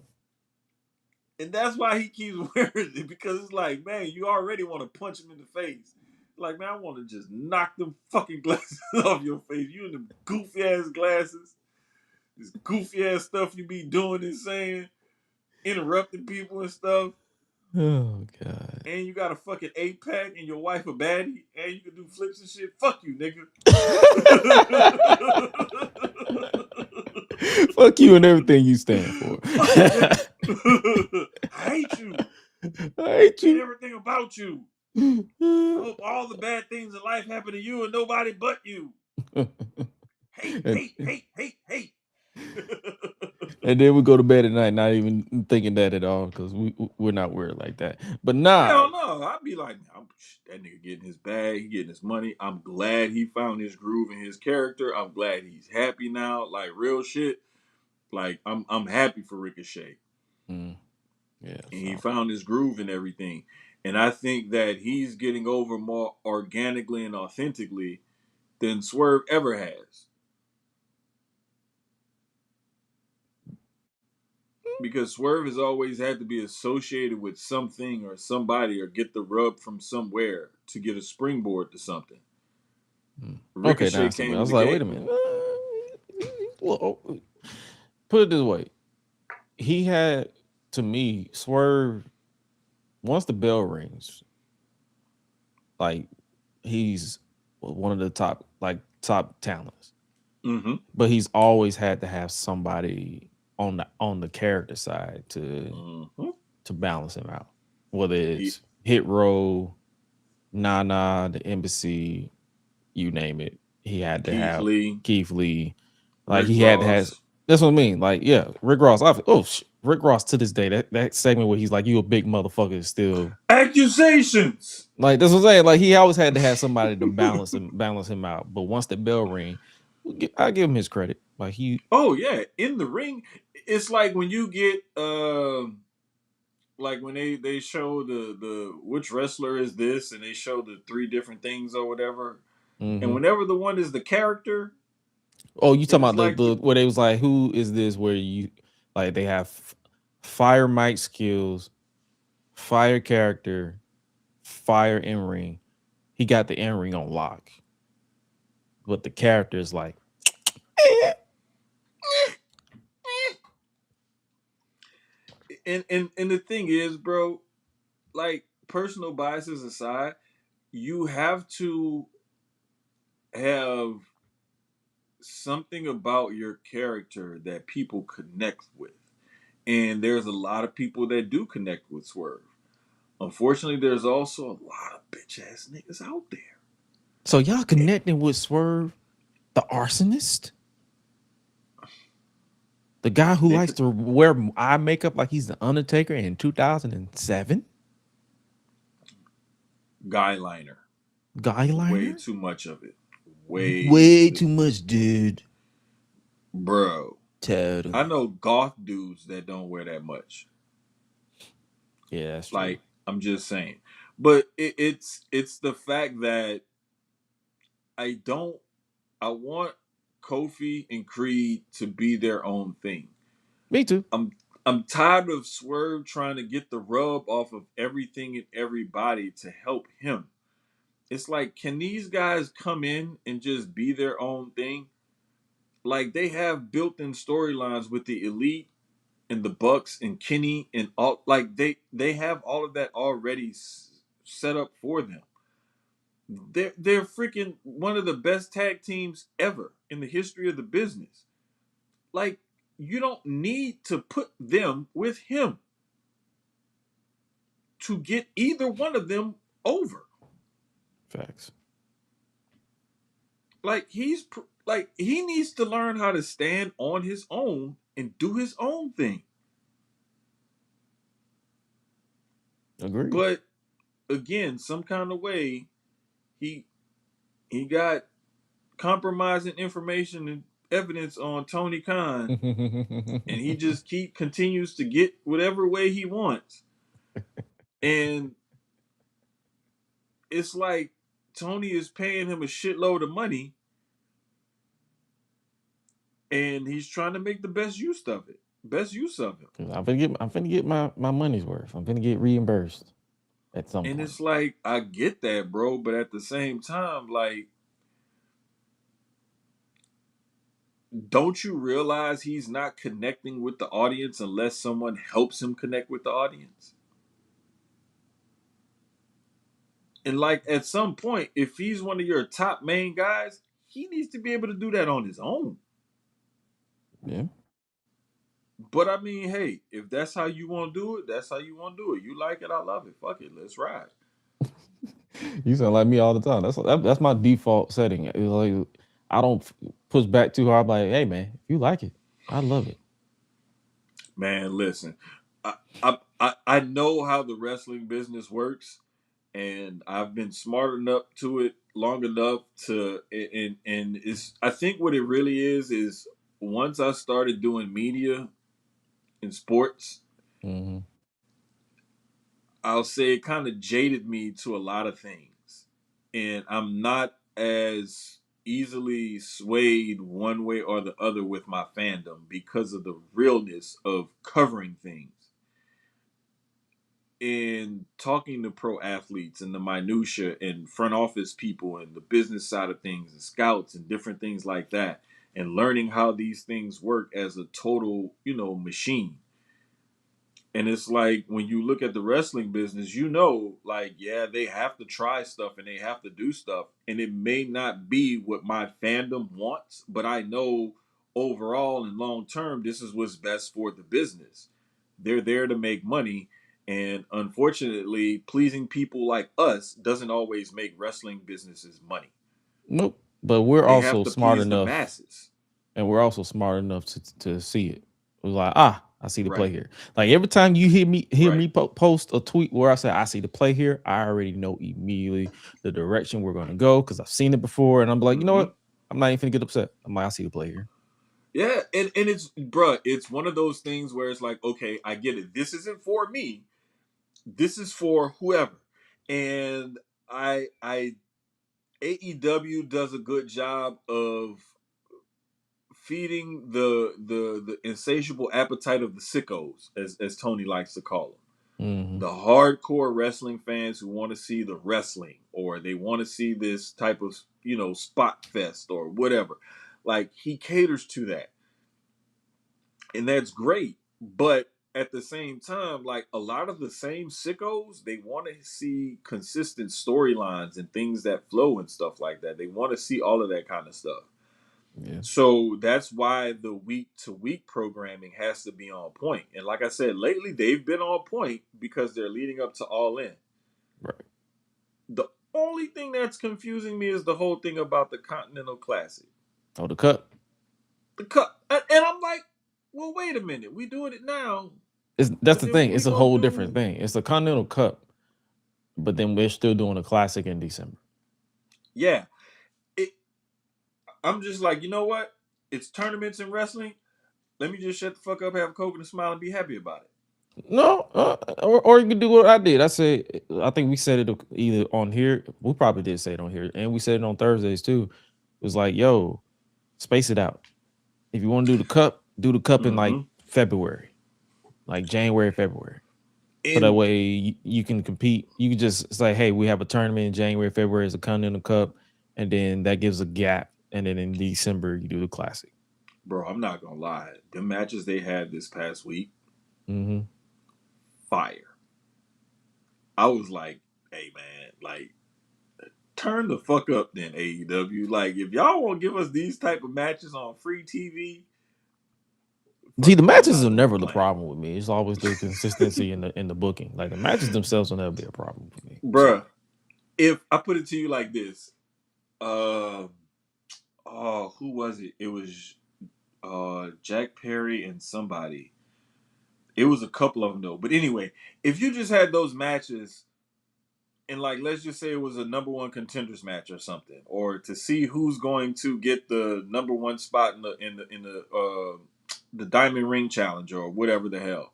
And that's why he keeps wearing it, because it's like, man, you already want to punch him in the face. Like, man, I want to just knock them fucking glasses off your face. You and them goofy ass glasses. This goofy ass stuff you be doing and saying. Interrupting people and stuff. Oh, God. And you got a fucking 8-pack and your wife a baddie. And you can do flips and shit. Fuck you, nigga. Fuck you and everything you stand for. I hate you. I hate you. Everything about you. I hope all the bad things in life happen to you and nobody but you. Hate. And then we go to bed at night, not even thinking that at all, because we're not weird like that. But nah, Hell no. I'd be like, that nigga getting his bag, he getting his money. I'm glad he found his groove in his character. I'm glad he's happy now. Like real shit. Like I'm happy for Ricochet. yeah. And he found his groove and everything. And I think that he's getting over more organically and authentically than Swerve ever has. Because Swerve has always had to be associated with something or somebody or get the rub from somewhere to get a springboard to something. Okay, Ricochet now came I to was the like, game. wait a minute. Well, put it this way. He had, to me, Swerve, once the bell rings, like he's one of the top talents. Mm-hmm. But he's always had to have somebody on the character side to balance him out. Whether it's Hit Row, Nana, the Embassy, you name it. He had to have Keith Lee. Like Rick he had to have. Ross. That's what I mean. Like, yeah, Rick Ross. Rick Ross to this day. That segment where he's like, "You a big motherfucker," is still accusations. Like that's what I'm saying. Like he always had to have somebody to balance him out. But once the bell ring, I give him his credit. Like he. Oh yeah, in the ring, it's like when you get like when they show the which wrestler is this, and they show the 3 different things or whatever. And whenever the one is the character. Oh, you talking about the where they was like, who is this? Where you like they have fire mic skills, fire character, fire in ring. He got the in ring on lock, but the character is like. And the thing is, bro, like personal biases aside, you have to have something about your character that people connect with. And there's a lot of people that do connect with Swerve. Unfortunately, there's also a lot of bitch ass niggas out there. So y'all connecting with Swerve, the arsonist? The guy who likes to wear eye makeup like he's the Undertaker in 2007? Guyliner. Guyliner? Way too much of it. Way too much, dude. Bro. Totally. I know goth dudes that don't wear that much. Yeah, that's like, true. I'm just saying. But it's the fact that I want Kofi and Creed to be their own thing. Me too. I'm tired of Swerve trying to get the rub off of everything and everybody to help him. It's like, can these guys come in and just be their own thing? Like, they have built-in storylines with the Elite and the Bucks and Kenny and all. Like, they have all of that already set up for them. They're freaking one of the best tag teams ever in the history of the business. Like, you don't need to put them with him to get either one of them over. Facts. Like, he needs to learn how to stand on his own and do his own thing. Agreed. But again, some kind of way, he got compromising information and evidence on Tony Khan, and he just continues to get whatever way he wants. And it's like Tony is paying him a shitload of money, and he's trying to make the best use of it. I'm finna get my money's worth. I'm finna get reimbursed at some point. And it's like, I get that, bro, but at the same time, like, don't you realize he's not connecting with the audience unless someone helps him connect with the audience? And like, at some point, if he's one of your top main guys, he needs to be able to do that on his own. Yeah. But I mean, hey, if that's how you want to do it, that's how you want to do it. You like it, I love it. Fuck it, let's ride. You sound like me all the time. That's my default setting. It's like I don't push back too hard. I'm like, hey man, if you like it, I love it. Man, listen, I know how the wrestling business works, and I've been smart enough to it long enough to and it's I think what it really is once I started doing media in sports, Mm-hmm. I'll say it kind of jaded me to a lot of things, and I'm not as easily swayed one way or the other with my fandom because of the realness of covering things and talking to pro athletes and the minutia and front office people and the business side of things and scouts and different things like that, and learning how these things work as a total, machine. And it's like when you look at the wrestling business, like, yeah, they have to try stuff and they have to do stuff. And it may not be what my fandom wants, but I know overall and long term, this is what's best for the business. They're there to make money. And unfortunately, pleasing people like us doesn't always make wrestling businesses money. Nope. But we're They have also to smart please the enough, masses. and we're also smart enough to see it. It was like, I see the play Right. here. Like every time you hear Right. me post a tweet where I say I see the play here, I already know immediately the direction we're going to go because I've seen it before, and I'm like, you know Mm-hmm. what? I'm not even gonna get upset. I'm like, I see the play here. Yeah, and it's bruh, it's one of those things where it's like, okay, I get it. This isn't for me. This is for whoever. And I AEW does a good job of feeding the insatiable appetite of the sickos, as Tony likes to call them. Mm-hmm. The hardcore wrestling fans who want to see the wrestling, or they want to see this type of, spot fest or whatever. Like, he caters to that. And that's great. But at the same time, like, a lot of the same sickos, they want to see consistent storylines and things that flow and stuff like that. They want to see all of that kind of stuff. Yeah. So that's why the week to week programming has to be on point. And like I said, lately they've been on point because they're leading up to All In. Right. The only thing that's confusing me is the whole thing about the Continental Classic. Oh, the cup. The cup. And I'm like, well, wait a minute. We doing it now. That's But the then thing. when we It's a gonna whole different do thing. It's the Continental Cup, but then we're still doing a classic in December. yeah. I'm just like, you know what? It's tournaments in wrestling. Let me just shut the fuck up, have a Coke and a smile, and be happy about it. No, or you can do what I did. I said, I think we said it either on here. We probably did say it on here, and we said it on Thursdays too. It was like, yo, space it out. If you want to do the cup in like Mm-hmm. February, like January, February. So that And way you can compete. You can just say, hey, we have a tournament in January, February is a Continental Cup, and then that gives a gap. And then in December, you do the classic. bro, I'm not gonna lie. The matches they had this past week, Mm-hmm. fire. I was like, hey man, like, turn the fuck up then, AEW. Like, if y'all won't give us these type of matches on free TV, See, fuck the the fuck matches out are of there. I'm never the playing. problem with me. It's always the consistency in the booking. Like the matches themselves will never be a problem for me. Bruh, if I put it to you like this, uh oh, who was it? It was Jack Perry and somebody. It was a couple of them though. But anyway, if you just had those matches and, like, let's just say it was a number one contenders match or something, or to see who's going to get the number one spot in the Diamond Ring Challenge or whatever the hell,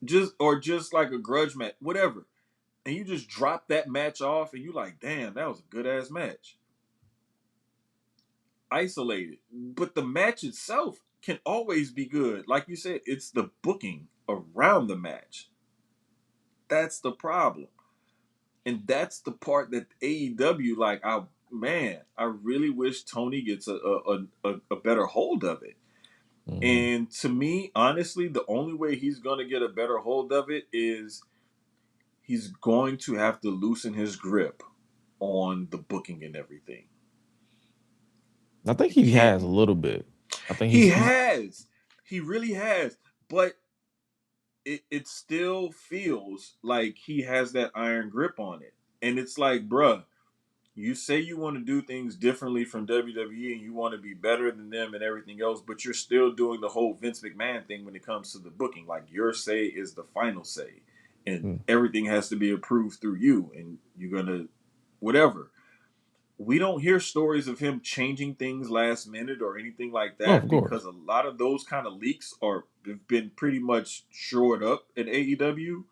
just like a grudge match, whatever, and you just drop that match off and you like, damn, that was a good ass match, isolated. But the match itself can always be good. Like you said, it's the booking around the match that's the problem. And that's the part that AEW, like, I really wish Tony gets a better hold of it. Mm-hmm. And to me, honestly, the only way he's going to get a better hold of it is he's going to have to loosen his grip on the booking and everything. I think It he can't. has a little bit. I think He he's has. He really has. But it still feels like he has that iron grip on it. And it's like, bruh, You say you want to do things differently from WWE and you want to be better than them and everything else, but you're still doing the whole Vince McMahon thing when it comes to the booking. Like your say is the final say, and everything has to be approved through you, and you're gonna whatever. We don't hear stories of him changing things last minute or anything like Oh, that of course. because a lot of those kind of leaks have been pretty much shored up in AEW.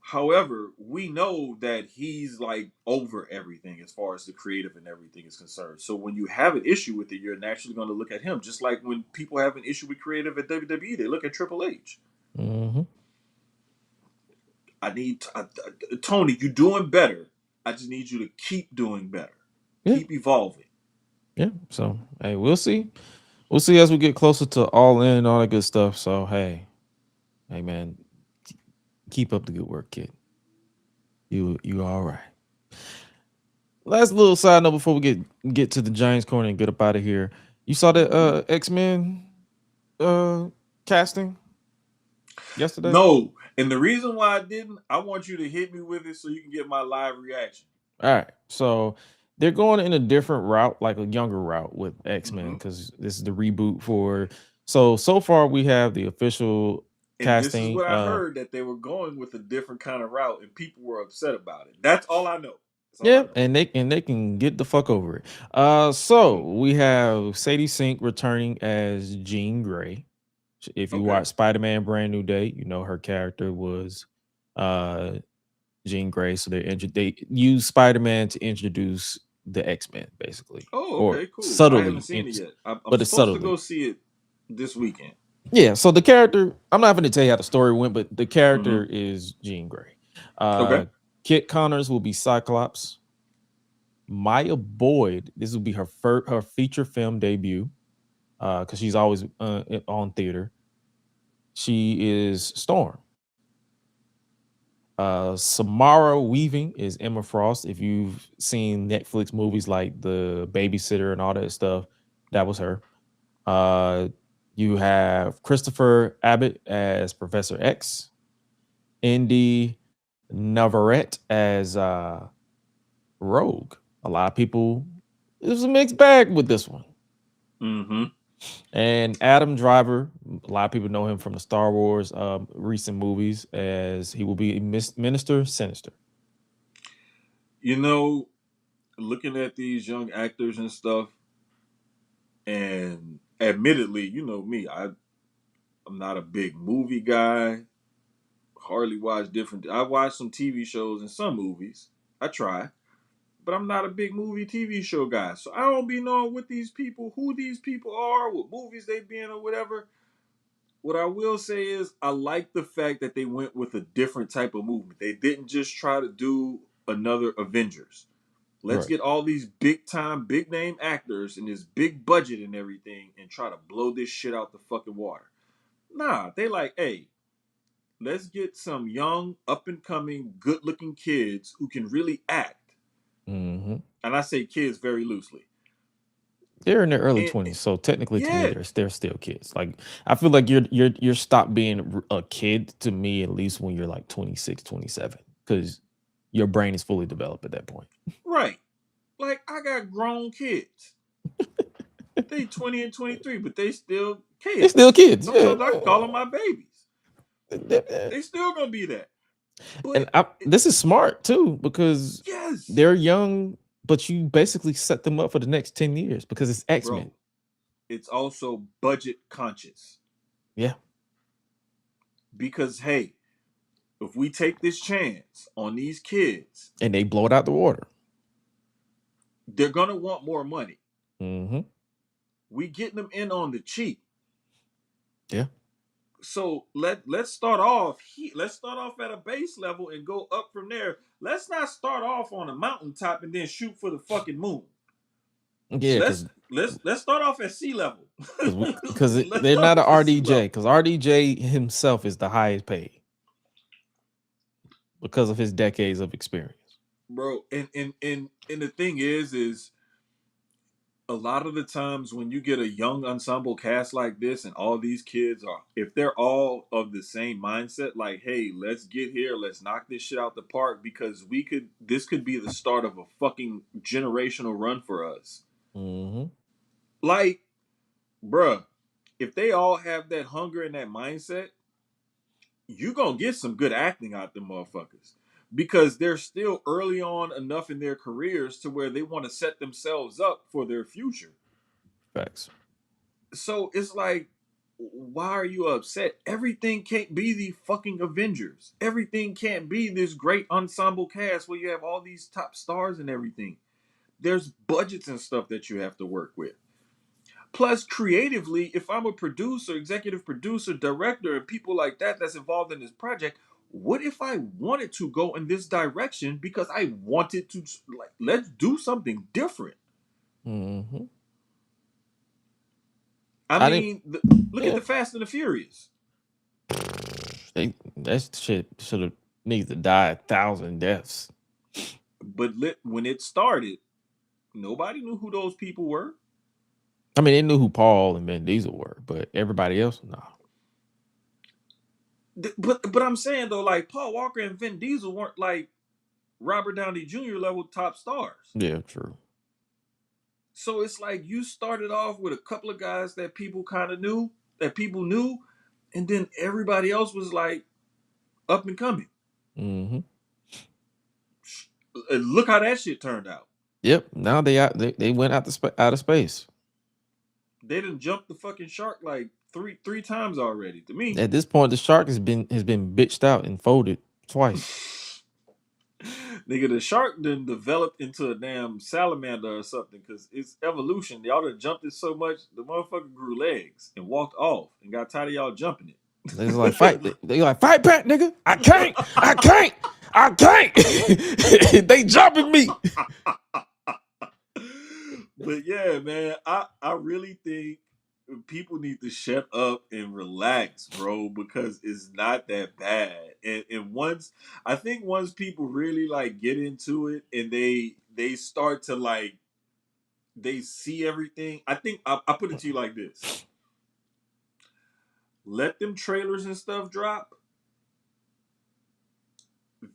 However, we know that he's like over everything as far as the creative and everything is concerned. So when you have an issue with it, you're naturally going to look at him. Just like when people have an issue with creative at WWE, they look at Triple H. Mm-hmm. Tony, you're doing better. I just need you to keep doing better. Yeah. Keep evolving. Yeah. So hey, we'll see. We'll see as we get closer to All In and all that good stuff. So hey man, keep up the good work, kid. You all right. Last little side note before we get to the Giants corner and get up out of here. You saw that X-Men casting yesterday? No. And the reason why I didn't, I want you to hit me with it so you can get my live reaction. All right. So they're going in a different route, like a younger route with X-Men, because this is the reboot for so far we have the official And this is casting. what I heard, that they were going with a different kind of route and people were upset about it. That's all I know. Yeah, and they can get the fuck over it. So we have Sadie Sink returning as Jean Grey. If you watch Spider-Man Brand New Day, you know her character was Jean Grey. So they use Spider-Man to introduce the X-Men, basically. Oh, okay, cool. Subtly, I haven't seen it yet. I'm but it's supposed subtly. to go see it this weekend. Yeah, so the character, I'm not going to tell you how the story went, but the character is Jean Grey. Kit Connors will be Cyclops. Maya Boyd, this will be her feature film debut, because she's always on theater. She is Storm. Samara Weaving is Emma Frost. If you've seen Netflix movies like The Babysitter and all that stuff, that was her. You have Christopher Abbott as Professor X. Indy Navarrete as Rogue. A lot of people, it was a mixed bag with this one. And Adam Driver, a lot of people know him from the Star Wars recent movies, as he will be Minister Sinister. You know, looking at these young actors and stuff, and admittedly, you know me, I'm not a big movie guy. Hardly watch I watch some TV shows and some movies. I try. But I'm not a big movie TV show guy. So I don't be knowing what these people, who these people are, what movies they be in or whatever. What I will say is I like the fact that they went with a different type of movement. They didn't just try to do another Avengers. Let's get all these big time, big name actors and this big budget and everything and try to blow this shit out the fucking water. Nah, they like, hey, let's get some young, up and coming, good looking kids who can really act. And I say kids very loosely. They're in their early 20s, so technically to me they're still kids. Like I feel like you're stopped being a kid to me at least when you're like 26, 27, because your brain is fully developed at that point. Right. Like I got grown kids. They 20 and 23, but they still kids. They're still kids. Sometimes I call them my babies. They still gonna be that. But and this is smart too, because they're young, but you basically set them up for the next 10 years because it's X-Men. Bro, it's also budget conscious. Yeah. Because hey, if we take this chance on these kids and they blow it out the water, they're gonna want more money. We getting them in on the cheap. Yeah. So let's start off. Let's start off at a base level and go up from there. Let's not start off on a mountaintop and then shoot for the fucking moon. Yeah, let's start off at sea level. Because they're not an RDJ. Because RDJ himself is the highest paid because of his decades of experience, bro. And the thing is a lot of the times when you get a young ensemble cast like this and all these kids are, if they're all of the same mindset, like, hey, let's get here, let's knock this shit out the park because this could be the start of a fucking generational run for us. Mm-hmm. Like, bruh, if they all have that hunger and that mindset, you gonna get some good acting out them motherfuckers. Because they're still early on enough in their careers to where they want to set themselves up for their future. Facts. So it's like, why are you upset? Everything can't be the fucking Avengers. Everything can't be this great ensemble cast where you have all these top stars and everything. There's budgets and stuff that you have to work with. Plus, creatively, if I'm a producer, executive producer, director, and people like that that's involved in this project, what if I wanted to go in this direction because I wanted to, like, let's do something different? Mm-hmm. I I didn't. mean, look at Yeah. the Fast and the Furious. That shit should have needs to die 1,000 deaths. But when it started, nobody knew who those people were. I mean, they knew who Paul and Vin Diesel were, but everybody else, no. But I'm saying though, like Paul Walker and Vin Diesel weren't like Robert Downey Jr. level top stars. Yeah, true. So it's like you started off with a couple of guys that people kind of knew, that people knew, and then everybody else was like up and coming. Mm-hmm. Look how that shit turned out. Yep. Now they went out of space. They done jumped the fucking shark like three times already. To me, At this point, the shark has been bitched out and folded twice. nigga, the shark done developed into a damn salamander or something because it's evolution. Y'all done jumped it so much, the motherfucker grew legs and walked off and got tired of y'all jumping it. They like fight. They like fight back, nigga. I can't. They jumping me. But yeah, man, I really think people need to shut up and relax, bro, because it's not that bad. And once I think once people really like get into it and they start to like they see everything. I think I put it to you like this. Let them trailers and stuff drop.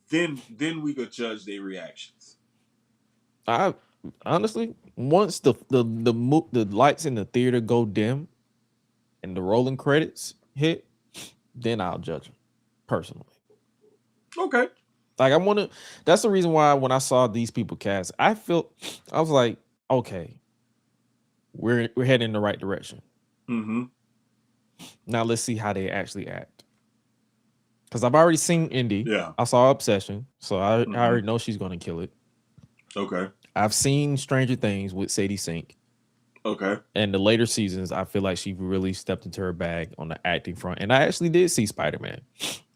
Then we could judge their reactions. I honestly, once the lights in the theater go dim and the rolling credits hit, then I'll judge them personally. Okay. Like I want to. That's the reason why when I saw these people cast, I was like, okay, we're heading in the right direction. Mm-hmm. Now let's see how they actually act. Because I've already seen Indy. Yeah. I saw Obsession, so I already know she's going to kill it. Okay. I've seen Stranger Things with Sadie Sink. Okay. And the later seasons, I feel like she really stepped into her bag on the acting front. And I actually did see Spider-Man.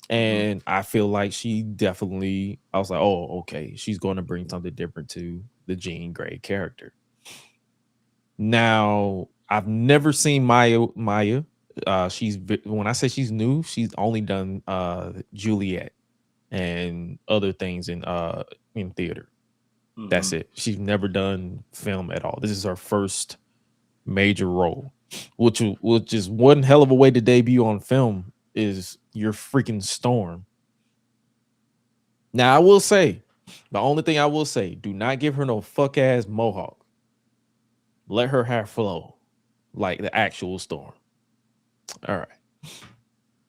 And I feel like she definitely, I was like, oh, okay, she's going to bring something different to the Jean Grey character. Now, I've never seen Maya. When I say she's new, she's only done Juliet and other things in theater. Mm-hmm. That's it. She's never done film at all. This is her first major role, which is one hell of a way to debut on film. Is your freaking Storm. Now I will say, the only thing I will say, do not give her no fuck ass mohawk. Let her hair flow like the actual Storm. All right.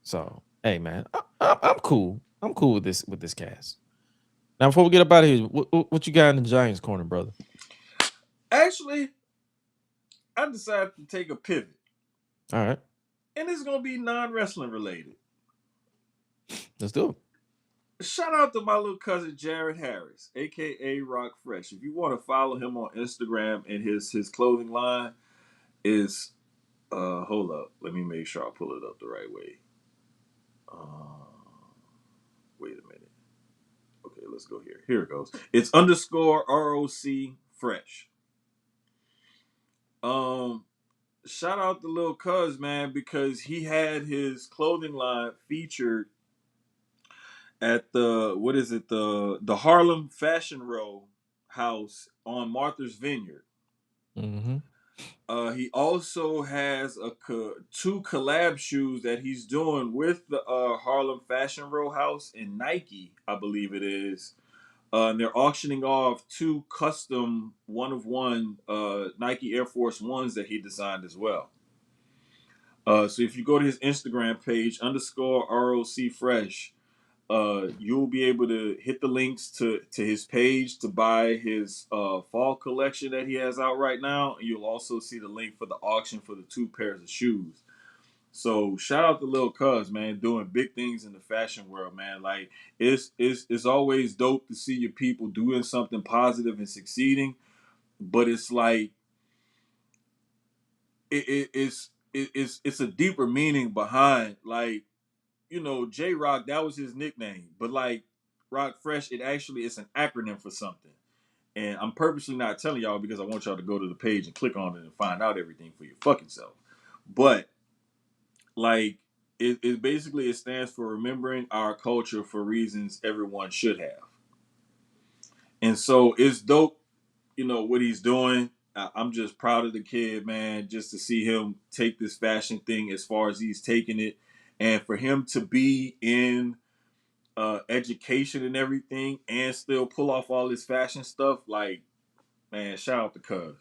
So hey man, I'm cool. I'm cool with this cast. Now before we get up out of here, what you got in the Giants corner, brother? Actually, I decided to take a pivot. All right. And it's going to be non-wrestling related. Let's do it. Shout out to my little cousin Jared Harris, a.k.a. Rock Fresh. If you want to follow him on Instagram, and his clothing line is, hold up. Let me make sure I pull it up the right way. Wait a minute. Okay, let's go here. Here it goes. It's _ ROC Fresh. Shout out to Lil Cuz, man, because he had his clothing line featured at the Harlem Fashion Row house on Martha's Vineyard. Mm-hmm. He also has two collab shoes that he's doing with the Harlem Fashion Row House and Nike, I believe it is. And they're auctioning off two custom one of one Nike Air Force Ones that he designed as well. So if you go to his Instagram page _ROC Fresh, you'll be able to hit the links to his page to buy his fall collection that he has out right now, and you'll also see the link for the auction for the two pairs of shoes. So shout out to Lil Cuz, man, doing big things in the fashion world, man. Like it's always dope to see your people doing something positive and succeeding, but it's like it's a deeper meaning behind, like, you know, J Rock, that was his nickname, but like Rock Fresh, it's an acronym for something. And I'm purposely not telling y'all because I want y'all to go to the page and click on it and find out everything for your fucking self. But like it basically, it stands for remembering our culture for reasons everyone should have. And so it's dope, you know, what he's doing. I'm just proud of the kid, man, just to see him take this fashion thing as far as he's taking it. And for him to be in education and everything and still pull off all this fashion stuff, like, man, shout out to Cuz.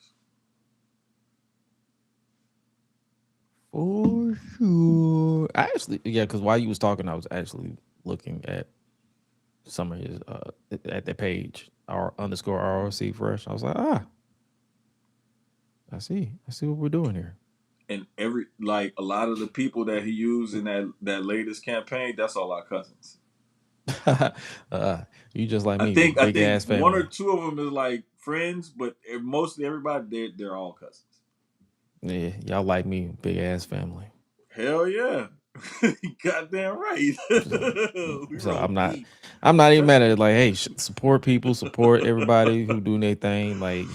For sure. I actually, yeah, because while you was talking, I was actually looking at some of his at the page _ROC Fresh. I was like, I see what we're doing here. And like a lot of the people that he used in that latest campaign, that's all our cousins. You just like me, I big think ass family. one or two of them is like friends, but mostly everybody they're all cousins. Yeah, y'all like me, big ass family. Hell yeah. Goddamn right. So I'm not even mad at it. Like, hey, support people, support everybody who do their thing. Like,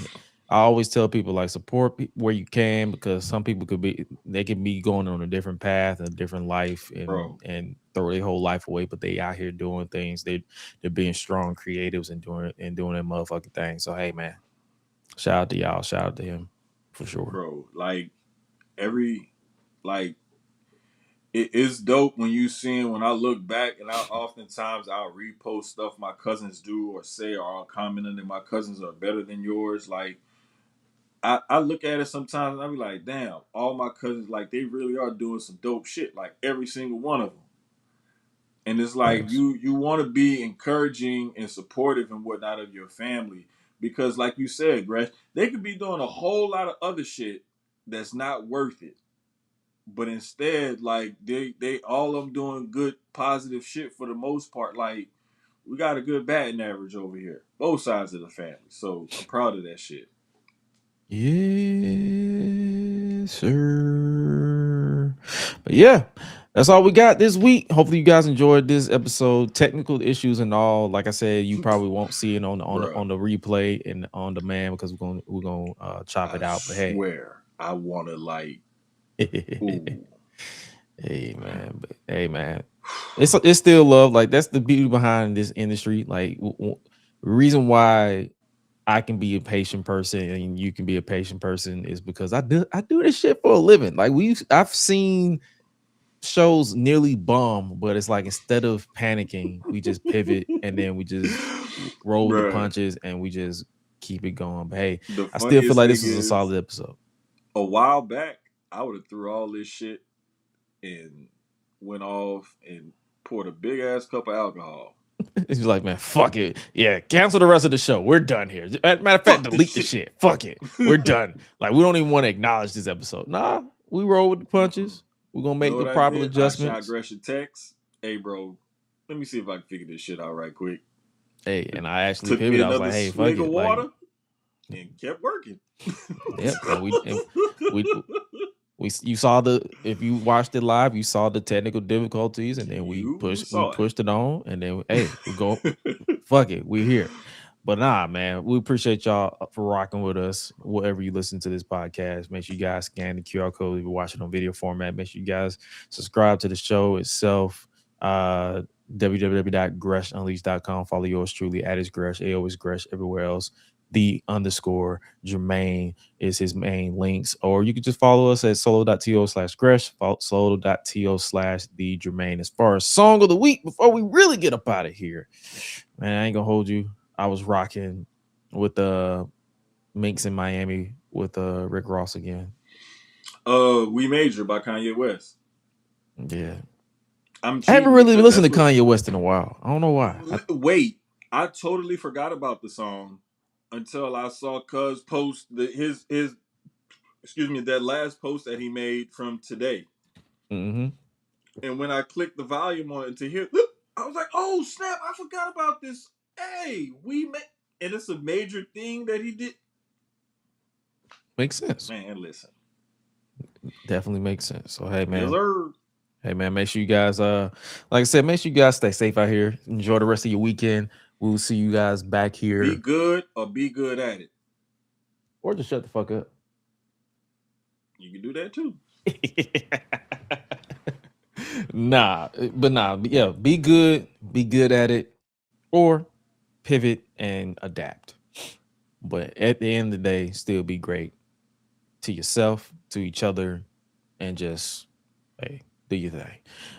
I always tell people, like, support where you can, because some people could be going on a different path, a different life, and throw their whole life away, but they out here doing things. They're being strong creatives and doing their motherfucking thing. So hey, man, shout out to y'all, shout out to him for sure, bro. Like it is dope when you see, when I look back, and I'll repost stuff my cousins do or say, or I'll comment on that my cousins are better than yours. Like I look at it sometimes and I be like, damn, all my cousins, like, they really are doing some dope shit, like every single one of them. And it's like you want to be encouraging and supportive and whatnot of your family, because like you said, Gresh, they could be doing a whole lot of other shit that's not worth it. But instead, like, they all of them doing good, positive shit for the most part. Like, we got a good batting average over here, both sides of the family. So I'm proud of that shit. Yes, sir. But yeah, that's all we got this week. Hopefully you guys enjoyed this episode. Technical issues and all, like I said, you probably won't see it on the replay and on demand, because we're gonna chop it out. But hey, I want to, like, hey man, it's still love. Like, that's the beauty behind this industry. Like, reason why I can be a patient person and you can be a patient person is because I do this shit for a living. Like, I've seen shows nearly bomb, but it's like, instead of panicking, we just pivot and then we just roll with the punches and we just keep it going. But hey, I still feel like this is a solid episode. A while back, I would have threw all this shit and went off and poured a big ass cup of alcohol. He's like, man, fuck it. Yeah, cancel the rest of the show. We're done here. Matter of fact, delete the shit. Fuck it. We're done. Like, we don't even want to acknowledge this episode. Nah, we roll with the punches. We're gonna make the proper adjustments. I shot Gresh a text. Hey, bro, let me see if I can figure this shit out right quick. Hey, and I actually pivoted. I was like, hey, fuck it. Water, and kept working. Yep. And you saw if you watched it live, you saw the technical difficulties, and then we pushed it on, and then, hey, we go, fuck it, we're here. But nah, man, we appreciate y'all for rocking with us. Wherever you listen to this podcast, make sure you guys scan the QR code if you're watching on video format. Make sure you guys subscribe to the show itself. www.gressunleashed.com. Follow yours truly at @Gresh, AO is Gresh everywhere else. the _ Jermaine is his main links, or you can just follow us at solo.to/Gresh, solo.to/the Jermaine. As far as song of the week, before we really get up out of here, man, I ain't gonna hold you. I was rocking with the Minx in Miami with Rick Ross again. We Major by Kanye West. Yeah. I haven't really listened to Kanye West in a while. I don't know why. Wait, I totally forgot about the song until I saw Cuz post his that last post that he made from today. Mm-hmm. And when I clicked the volume on it to hear, I was like, "Oh snap! I forgot about this." Hey, and it's a major thing that he did. Makes sense, man. Listen, definitely makes sense. So hey, man. Yes, sir. Hey man, make sure you guys like I said, make sure you guys stay safe out here. Enjoy the rest of your weekend. We'll see you guys back here. Be good or be good at it. Or just shut the fuck up. You can do that too. Nah, yeah, be good at it, or pivot and adapt. But at the end of the day, still be great to yourself, to each other, and just hey, do your thing.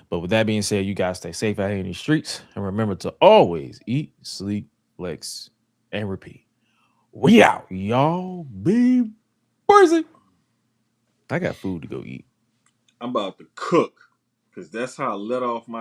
But with that being said, you guys stay safe out here in the streets, and remember to always eat, sleep, flex, and repeat. We out, y'all. Be busy. I got food to go eat. I'm about to cook because that's how I let off my